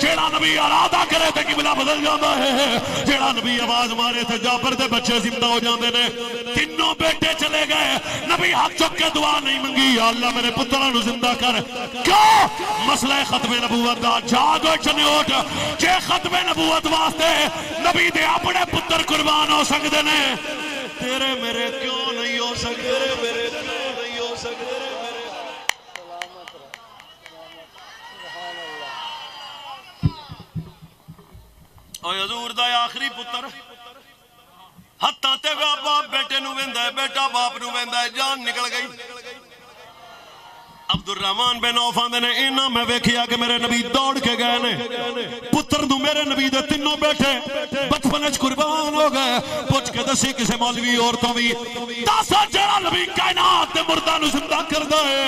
जेड़ा नबी इरादा करे ते किबला बदल जांदा है जेड़ा नबी आवाज मारे ते जाफर दे बच्चे जिंदा हो जांदे ने तीनों बेटे चले गए नबी हाथ चुक के दुआ नहीं मंगी या अल्लाह मेरे पुत्रां नु जिंदा कर क्यों मसला खत्मे नबूवत दा जागो चन्योट जे खत्मे नबूवत वास्ते नबी दे अपने पुत्र कुर्बान हो सकते ने तेरे मेरे क्यों नहीं हो सकते मेरे क्यों नहीं हो सकते ओ हजूर दा आखिरी पुत्र हत्था ते बाप बेटे नु वेंदा है बेटा बाप नु वेंदा है जान निकल गई अब्दुर्रहमान बिन औफ आंदे ने इना मैं वेखिया कि मेरे नबी दौड़ के गए ने पुत्र नु मेरे नबी दे तीनों बेटे बचपन च कुर्बान हो गए पुछ के दसी किसी मौलवी और तो भी दस जड़ा नबी कायनात दे मुर्दा नु जिंदा करदा है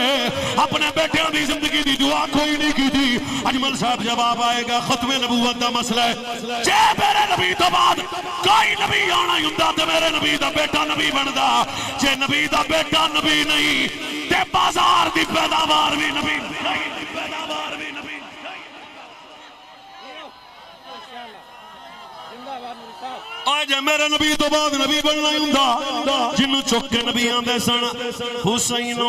अपने बेटियां दी जिंदगी दी दुआ कोई नहीं की थी अजमल साहब जवाब आएगा खत्मे नबूवत दा मसला है जे मेरे नबी तो बाद कोई नबी आना ही हुंदा ते मेरे नबी दा बेटा नबी बनदा जे नबी दा बेटा नबी नहीं ते बाजार दी पैदावार भी नबी पैदावार भी नबी आज मेरे नबी तो बाद नबी बनना ही हुंदा जिन्नू चुक के नबी आंदे सन हुसैन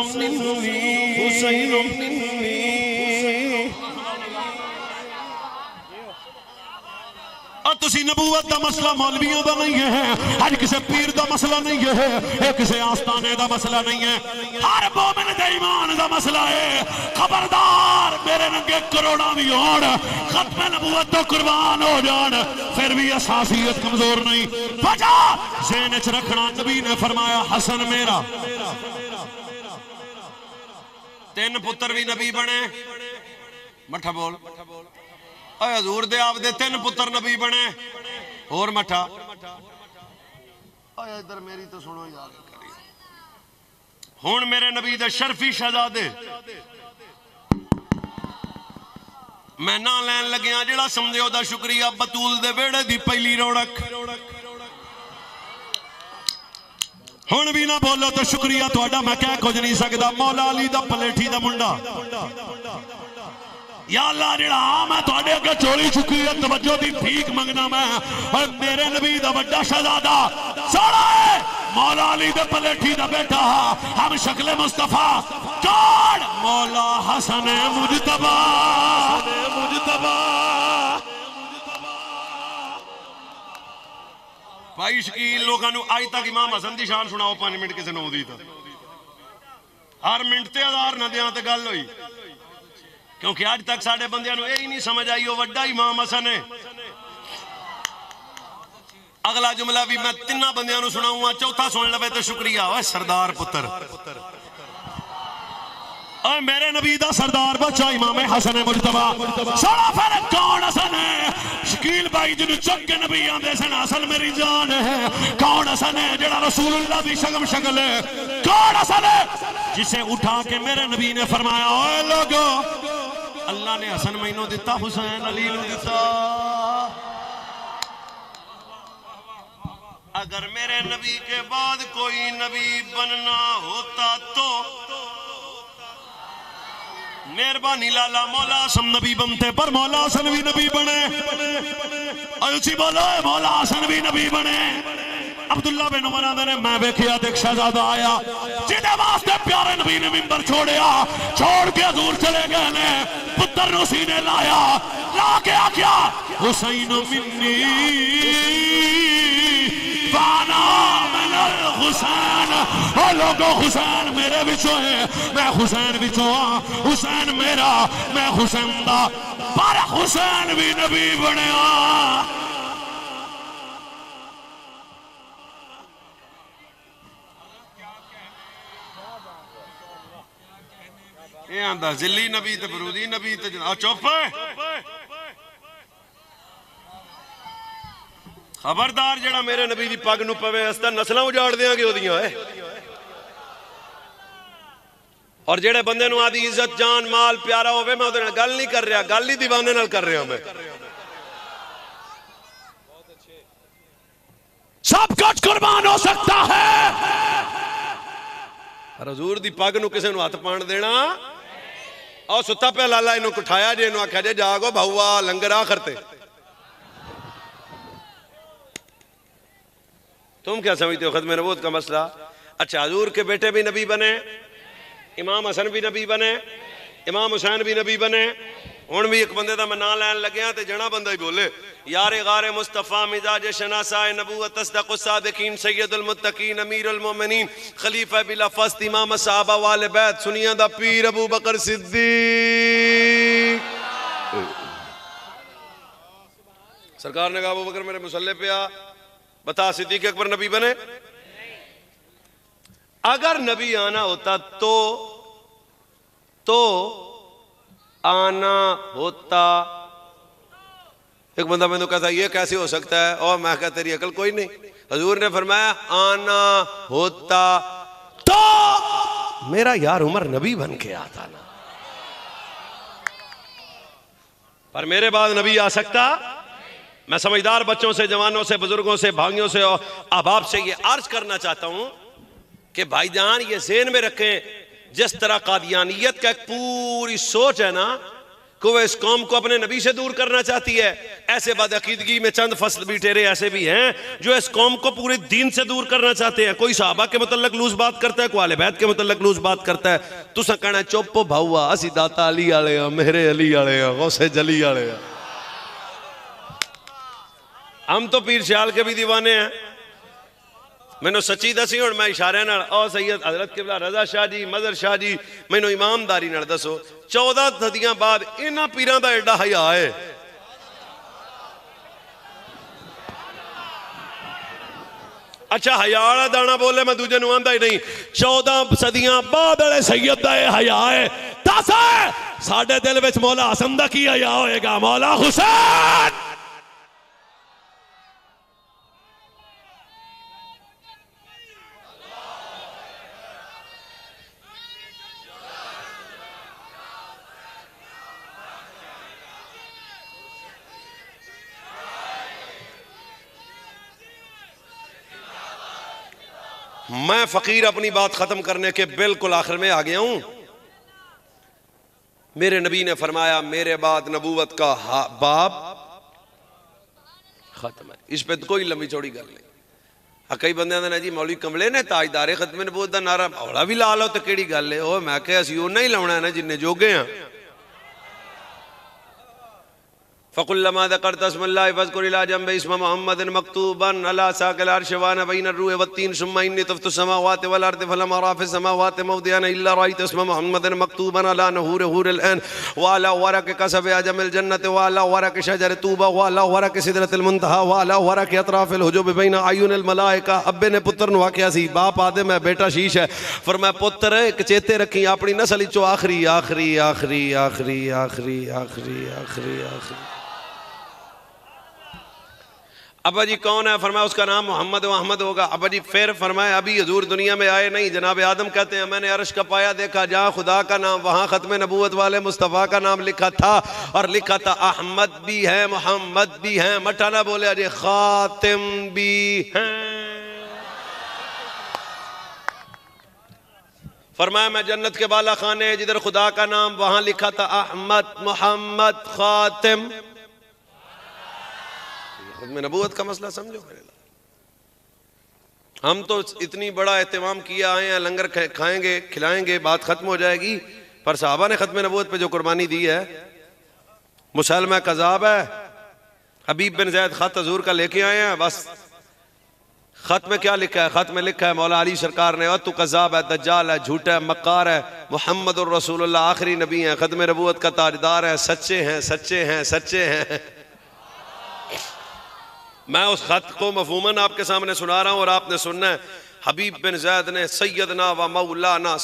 तुसी नबूवत का मसला मौलवियों का नहीं है आज किसी पीर का मसला नहीं है ये किसी आस्थाने का मसला नहीं है हर मोमिन दे ईमान का मसला है खबरदार मेरे नंगे करोड़ा भी होण खत्म नबूवत तो कुर्बान हो जान फिर भी असासियत कमजोर नहीं वजह ज़हन च रखना नबी ने फरमाया हसन मेरा 3 पुत्र भी नबी बने मठा बोल हजूर दे आप दे 3 पुत्र नबी बने और मठा इधर मेरी तो सुनो यार हुण मेरे नबी दे शर्फी शहजादे मैं ना लैन लग्या जेड़ा समझे ओदा शुक्रिया बतूल दे वेड़े दी पहली रौनक हुण भी ना बोलो तो शुक्रिया थोड़ा मैं कह कुछ नहीं सकता मौला अली दा पलेठी दा मुंडा या अल्लाह जेड़ा मैं थोड़े अगे चोली चुकी है तवज्जो दी भीख मंगना मैं और मेरे नबी दा बड़ा शहजादा सोना है मौला अली दे पलेठी दा बेटा हम शक्ल मुस्तफा कौन मौला हसन मुजतबा भाई शकील लोगों आज तक इमाम हसन की शान सुनाओ 5 मिनट किसी ने दी तो हर मिनट ते 1000 ना दिया तो गल हुई क्योंकि अज तक साडे बंदियां नूं यही नहीं समझ आई वो वड्डा इमाम हसन है अगला जुमला भी मैं 3 बंदियां नूं सुनाऊंगा चौथा सुन लवे तो शुक्रिया ओए सरदार पुत्र और मेरे नबी दा सरदार बच्चा इमाम हसन मुजतबा सारा फिर कौन हसन है शकील भाई जिन्हों चक के नबी आंदे सन असल मेरी जान है कौन हसन है जेड़ा रसूलुल्लाह दी शगम शक्ल है कौन हसन है जिसे उठा के मेरे नबी ने फरमाया ओए लोगो अल्लाह ने हसन मैनू दिता हुसैन अली नू दिता अगर मेरे नबी के बाद कोई नबी बनना होता तो मेहरबानी लाला मौला हसन नबी बनते पर मौला हसन भी नबी बने उसी बोलो मौला हसन भी नबी बने अब्दुल्ला बिन उमर आंदे ने मैं वेखिया ते एक शहजादा आया जिदे वास्ते प्यारे नबी ने मिंबर छोड़िया छोड़ के हजूर चले गए ने पुत्र नु सीने लाया ला के आख्या हुसैन मिन्नी वाना मिनल हुसैन ओ लोगो हुसैन मेरे विचों है मैं हुसैन विचों हुसैन मेरा मैं हुसैन दा पर हुसैन भी नबी बनया जिली नबी ते बरूदी नबी ते चुप खबरदार जेड़ा मेरे नबी दी पग नूं पवे अस तां नस्लां उजाड़ देंगे ओदियां और जेड़े बंदे नूं आदी इज्जत जान माल प्यारा होवे मैं ओदे नाल गल नहीं कर रहा गल ही दीवाने नाल कर रहा मैं सब कुछ कुर्बान हो सकता है हजूर दी पग नूं किसे नूं हथ पाण देना और सुता पे लाला इन्हों उठाया जे इन्हों आख्या जे जागो भाऊआ लंगर आ करते तुम क्या समझते हो खत्म नबूवत का मसला अच्छा हजूर के बेटे भी नबी बने इमाम हसन भी नबी बने इमाम हुसैन भी नबी बने हुण भी एक बंदे दा मैं नाम लैन लग्या ते जना बंदा ही बोले यारे गारे मुस्तफा मिजाज शनासाए नबूवत तस्दक़ु सादिकीन सैयदुल मुत्तकीन अमीरुल मोमिनीन खलीफा बिला फस्त इमाम सहाबा वाले बैत सुनिया दा पीर अबू बकर सिद्दीक सरकार ने कहा अबू बकर मेरे मुसल्ले पे आ बता सिद्दीक अकबर नबी बने अगर नबी आना होता तो आना होता एक बंदा मैंने कहता ये कैसे हो सकता है और मैं कहता तेरी अकल कोई नहीं हजूर ने फरमाया आना होता तो मेरा यार उमर नबी बन के आता ना पर मेरे बाद नबी आ सकता मैं समझदार बच्चों से जवानों से बुजुर्गों से भाइयों से और अहबाब से ये अर्ज करना चाहता हूं कि भाईजान ये ज़हन में रखें जिस तरह कादियानियत का एक पूरी सोच है ना कि वह इस कौम को अपने नबी से दूर करना चाहती है ऐसे बदअकीदगी में चंद फसल भी टेरे ऐसे भी हैं जो इस कौम को पूरे दीन से दूर करना चाहते हैं कोई सहाबा के मुतल्लक लूज बात करता है कोई आले बैत के मुतल्लक लूज बात करता है तुसा कहना चुप भाऊआ असी दाता अली वाले हैं मेरे अली वाले हैं गौसे जली वाले हैं हम तो पीर सियाल के भी दीवाने हैं मैंने सच्ची दसी हूँ मैं इशारे नाल ओ सैयद हजरत किबला रजा शाह जी मजर शाह जी मैनू ईमानदारी नाल दसो 14 सदियां बाद इन्हां पीरां दा एडा हया है अच्छा हया वाला दाना बोले मैं दूजे नूं आंदा ही नहीं 14 सदियां बाद वाले सैयद दा हया है दस साडे दिल विच मौला हसन दा की हया होएगा मौला हुसैन मैं फकीर अपनी बात खत्म करने के बिल्कुल आखिर में आ गया हूं। मेरे नबी ने फरमाया मेरे बाद नबूवत का बाब खत्म है। इस पे तो कोई लंबी चौड़ी गल नहीं। कई बंदे ने जी मौलवी कमले ने ताजदारे खत्म नबूवत का नारा हौला भी ला लो तो केड़ी गल है। ओ मैं कहा असीं उन्ना ही लाउणा है ना जिन्ने जोगे हैं। फ़कुल्लमा ज़करत अस्मल्लाहि फ़ज़कुर इला जंबि इस्म मुहम्मदिन मक्तूबन अला साकिल अर्श व अना बैन अर्रूहि वत्तीन सुम्मा इन्नी तफ़्तु समावाति वल अर्दि फलम अरा फ़िस समावाति मौदिअन इल्ला रअयत इस्म मुहम्मदिन मक्तूबन अला नहूरि हूरिल ऐन व अला वरक़ि कसबि अजमिल जन्नति व अला वरक़ि शजरि तूबा व अला वरक़ि सिदरतिल मुंतहा व अला वरक़ि अतराफ़िल हुजूब बैन अयुनिल मलाइका। अब्बे ने पुत्र नूं आख्या सी बाप आदम है बेटा शीश है। फरमाया पुत्र एक चेते रखी अपनी नस्ल चो आखिरी आखिरी आखिरी आखिरी आखिरी आखिरी आखिरी आखिरी। अब्बा जी कौन है? फरमाया उसका नाम मोहम्मद अहमद होगा। अब्बा जी फिर फरमाया अभी हजूर दुनिया में आए नहीं। जनाब आदम कहते हैं मैंने अर्श का पाया देखा जहाँ खुदा का नाम वहाँ खत्म नबूवत वाले मुस्तफ़ा का नाम लिखा था और लिखा था अहमद भी है मोहम्मद भी है। मठा ना बोले अजय खातिम भी है। फरमाया मैं जन्नत के बाला खाने जिधर खुदा का नाम वहाँ लिखा था अहमद मोहम्मद खातिम। में नबूवत का मसला समझो। हम तो इतनी बड़ा एहतमाम किया आए हैं लंगर खाएंगे खिलाएंगे बात खत्म हो जाएगी। पर साहबा ने खत्म नबूवत पे जो कुर्बानी दी है मुसलमा कज़ाब है। हबीब बिन ज़ैद खत हजूर का लेके आए हैं। बस खत में क्या लिखा है? खत में लिखा है मौला अली सरकार ने तू कज़ाब है दज्जाल है झूठा है मक्कार है मुहम्मदुर रसूलुल्लाह आखिरी नबी है खत्म नबूवत का ताजदार है सच्चे हैं सच्चे हैं सच्चे हैं। मैं उस खत को मफहूमन आपके सामने सुना रहा हूं और आपने सुनना है। हबीब बिन ज़ैद ने सैयदना व मौलाना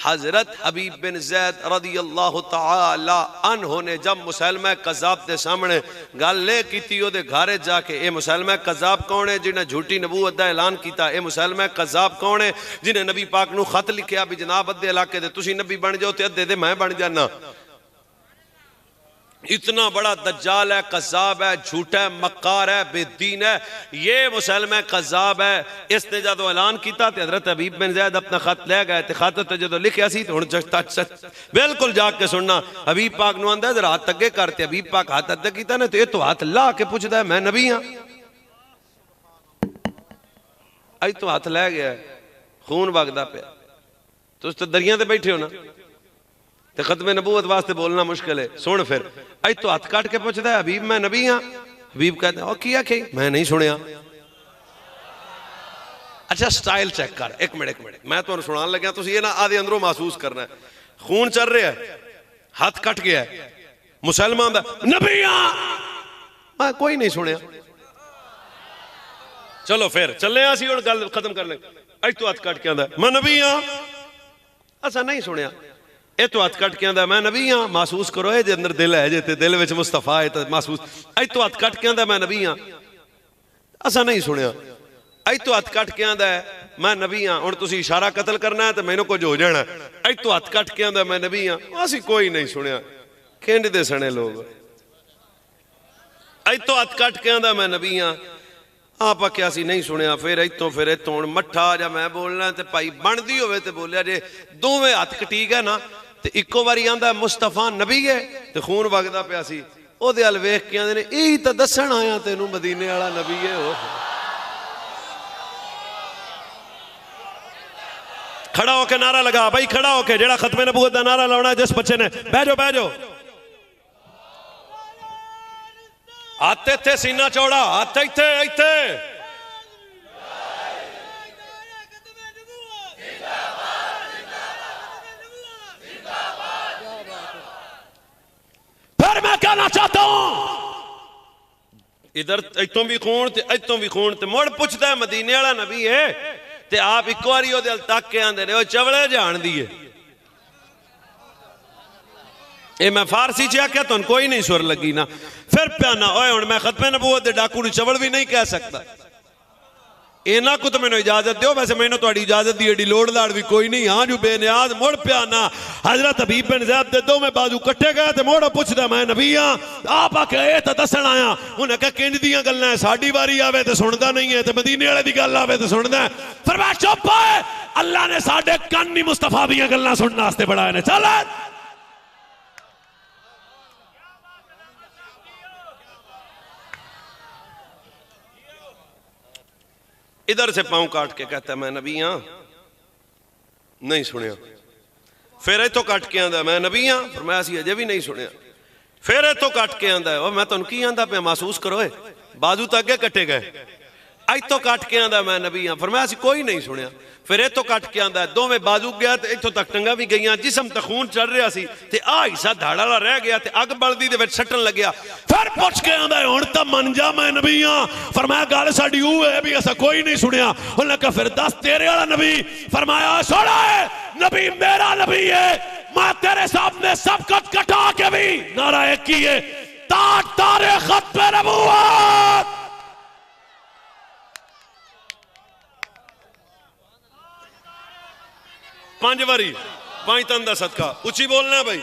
हजरत हबीब बिन ज़ैद रज़ियल्लाहु तआला अन्हु ने जब मुसलमा कज़ाब के सामने गल ले की ओदे घरे जाके ये मुसलमा कज़ाब कौन है जिन्हें झूठी नबूवत का ऐलान किया? ये मुसलमा कज़ाब कौन है जिन्हें नबी पाक नूं खत लिखिया भी जनाब अद्धे इलाके दे तुसीं नबी बन जाओ ते अद्धे दे मैं बन जाना। इतना बड़ा दज्जाल है कज़ाब है झूठा है मक्कार है बेदीन है ये मुसलमा कज़ाब है। इसने जो ऐलान किया तो हजरत हबीब बिन ज़ैद अपना खत ले गए तो खत तो जो लिखिया सी हुण बिल्कुल जाके सुनना। हबीब पाक नूं आंदा जरा हाथ अगे करते हबीब पाक हाथ अगे कीता ना तो ये तो हाथ ला के पूछदा है मैं नबी हाँ। अज तो हाथ लै गया खून वगदा पिया तुस तो दरिया ते बैठे हो ना तो खत्म नबूवत वास्ते बोलना मुश्किल है। सुन फिर अज तो हाथ काट के पूछता है हबीब मैं नबी हाँ। हबीब कहते हैं की आखे मैं नहीं सुनिया। अच्छा स्टाइल चेक कर एक मिनट मैं तुहानू सुनान लग्या तुसीं ये ना आदे अंदरों महसूस करना है। खून चल रहा है हाथ कट गया है मुसलमान दा नबी हाँ मैं कोई नहीं सुनिया। चलो फिर चले असीं हुण गल खत्म कर लें। अज तो हाथ कट के आंदा मैं नबी हाँ असा नहीं सुनिया। ये तो हाथ कट के आंदा मैं नबी हाँ महसूस करो ये अंदर दिल है जे ते दिल विच मुस्तफा है तो महसूस। अज तो हाथ कट के आंदा मैं नबी हाँ असा नहीं सुनिया। अज तो हाथ कट के आंदा है मैं नबी हाँ हुण तुसीं इशारा कतल करना है तो मैनू कुछ हो जाना। अज तो हाथ कट के आंदा मैं नबी हाँ असीं कोई नहीं सुनिया खिंड दे सने लोग। अज तो हाथ कट के आंदा मैं नबी हाँ आप आख्या सी नहीं सुनिया। फिर इतों हुण मट्ठा जा मैं बोलना तो भाई बनती होवे तो बोलिया जे दोवें हथ कटीक है ना तो इको बारी आंदा मुस्तफा नबी है तो खून वगदा पिया सी ओदे अल वेख के आंदे ने यही तो दस्सण आया तेनू मदीने वाला नबी है। वो खड़ा होके नारा लगा भाई खड़ा होके जेड़ा खत्मे नबूवत दा नारा लाउणा जिस बच्चे ने बह जाओ हाथ इत्थे सीना चौड़ा हाथ इत्थे इत्थे फिर मैं कहना चाहता हूं इधर इतों भी खून ते इतों भी खून ते मुड़ पुछदा है मदीने वाला नबी है ते आप एक बारी ओदे अल तक के आंदे ने ओ चवले जान दी है। ये मैं फारसी च आख्या तुहानू कोई नहीं सुर लगी ना। फिर प्याना ओए हुण मैं खत्मे नबूवत दे डाकू नूं चवल भी नहीं कह सकता। इन्हां को तो मैनू इजाजत दो वैसे मैनू तुहाडी इजाजत दी एडी लोड़ लाड़ भी कोई नहीं। हाँ जो बेनियाज मुड़ प्याना हजरत हबीब बिन ज़ैद दे दोवें बाजू कट्टे गए ते मोड़ा पुछदा मैं नबी हां आप आखे ए तां दसण आया उन्हें कहा किंज दियां गल्लां है साडी वारी आवे ते सुनदा नहीं है ते मदीने वाले दी गल आवे ते सुनदा है फरमाया चुप होए अल्लाह ने साडे कान ही मुस्तफा दियां गल्लां सुनने वास्ते बनाए ने चल इधर से पांव काट के कहता मैं नबी हां नहीं सुनिया फिर इतों कट के आंदा मैं नबी हां फरमाया सी अजे भी नहीं सुनिया फिर इतों कट के आंदा मैं तुहानू की आंदा पे महसूस करो बाजू तो अगे कटे गए इतों कट के आंदा मैं नबी हां फरमाया सी कोई नहीं सुनिया फिर इतों कट के आंदा दोवें बाजू गया तो इतों तक टंगा भी गई जिसम तक खून चल रहा सी ते आ हिस्सा धाड़ वाला रह गया ते अग बलदी दे विच सट्टन लग्या फिर पुछ के आंदा हुण तां मन जा मैं नबी हां फरमाया गल साडी ओह है भी असा कोई नहीं सुनिया उन्हें कहा फिर दस तेरे वाला नबी फरमाया सुना है नबी मेरा नबी है मैं तेरे सामने सब कुछ कटा के भी नारा एक ही है ताज तारे खत्म नबूवत पांच बारी पांच तन दा सदका उची बोलना भाई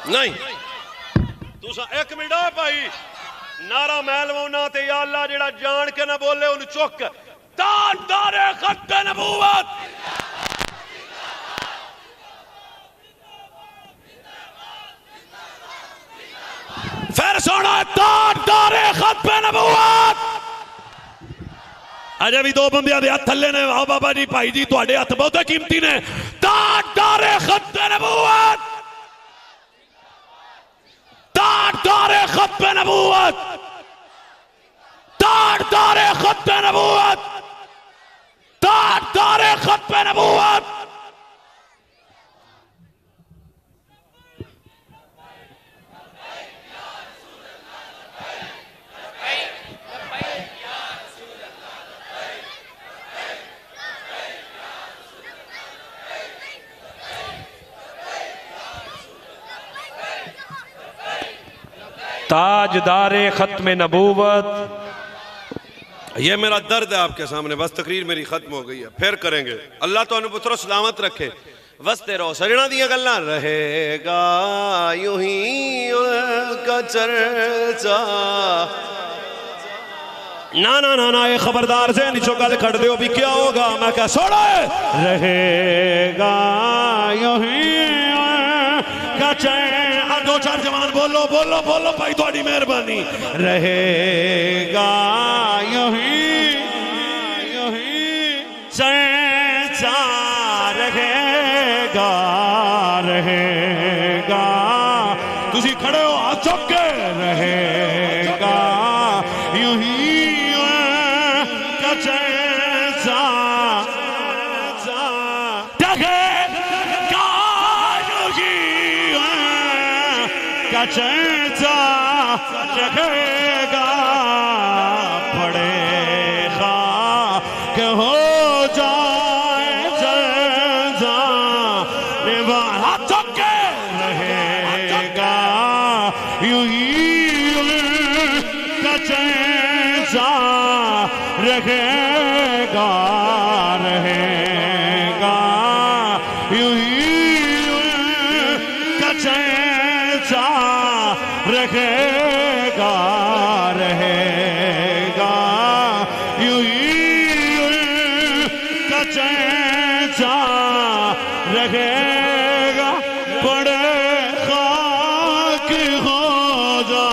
नहीं तुसा एक मिनट भाई नारा मैं लवाउना ते या अल्लाह जेड़ा जान के ना बोले उन्हें चुक ताजदारे खत्म नबूवत फिर सुना ताजदारे खत्म नबूवत अजे भी दो बंदियां दे हथ थल्ले ने आओ बाबा जी भाई जी तुहाडे हथ बहुत कीमती ने ताजदारे खत्म नबूवत ताजदारे खत्म नबूवत ताजदारे खत्म नबूवत ताजदारे खत्म नबूवत ताजदारे खत्म नबूवत ये मेरा दर्द है आपके सामने बस तकरीर मेरी खत्म हो गई है फिर करेंगे अल्लाह तो पुत्रो सलामत रखे वसते रहो सजना दिया गल्लां रहेगा यूं ही उनका चर्चा ना ना ना ना ये खबरदार से नीचो गल खड़ दो भी क्या होगा मैं क्या सोड़ा रहेगा यूं ही का चैन दो चार जवान बोलो बोलो बोलो भाई थोड़ी मेहरबानी रहेगा यूं ही चर्चा रहेगा रहेगा तुसी खड़े हो हाथ चुक के रहेगा यूं ही चर्चा चर्चा रखेगा पड़ेगा कि हो जाए चर्चा हाथ के रहेगा यूं ही चर्चा रखेगा रहेगा यूं ही चर्चा रहेगा रहेगा यूं ही चर्चा रहेगा बड़े खाक हो जा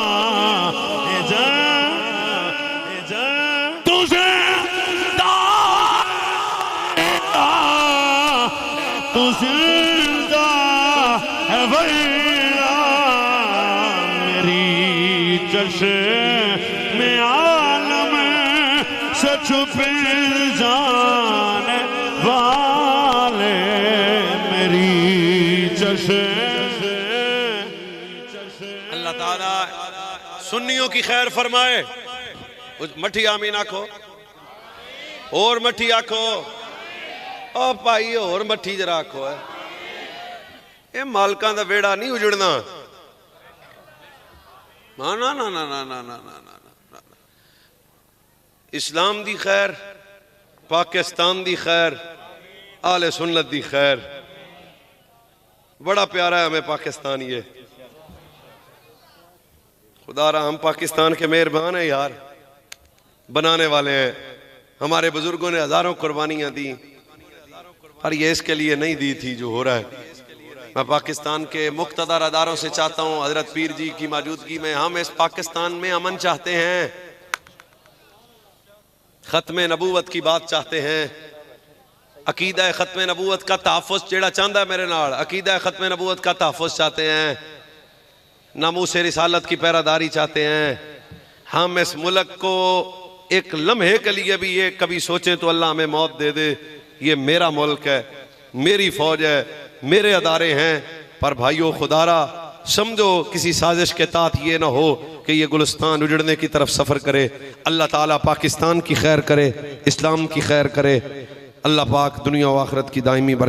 तुझे तुझे है में आलम से छुपे जाने वाले मेरी अल्लाह ताला सुन्नियों की खैर फरमाए मठी आमीन आखो और मठी आखो ओ भाई और मठी जरा आखो है ये मालकां दा वेड़ा नहीं उजड़ना ना ना ना ना ना ना ना ना ना इस्लाम दी खैर पाकिस्तान दी खैर, आले सुन्नत दी खैर। बड़ा प्यारा है हमें पाकिस्तान ये। खुदारा हम पाकिस्तान के मेहरबान हैं यार, बनाने वाले हैं। हमारे बुजुर्गों ने हजारों कुर्बानियां दी, पर ये इसके लिए नहीं दी थी जो हो रहा है। मैं पाकिस्तान के मुख्तदर अदारों से चाहता हूँ, हजरत पीर जी की मौजूदगी में हम इस पाकिस्तान में अमन चाहते हैं, खत्म नबूवत की बात चाहते हैं, अकीदा खत्म नबूवत का तहफ़्फ़ुज़ जेड़ा चाहता है मेरे नाल, अकीदा खत्म नबूवत का तहफ़्फ़ुज़ चाहते हैं, नामूस रिसालत की पैरादारी चाहते हैं। हम इस मुल्क को एक लम्हे के लिए भी ये कभी सोचें तो अल्लाह हमें मौत दे दे, ये मेरा मुल्क है, मेरी फौज है, मेरे अदारे हैं। पर भाइयों खुदारा समझो किसी साजिश के तहत ये ना हो कि ये गुलिस्तान उजड़ने की तरफ सफ़र करे। अल्लाह ताला पाकिस्तान की खैर करे, इस्लाम की खैर करे। अल्लाह पाक दुनिया व आखिरत की दायमी बरकत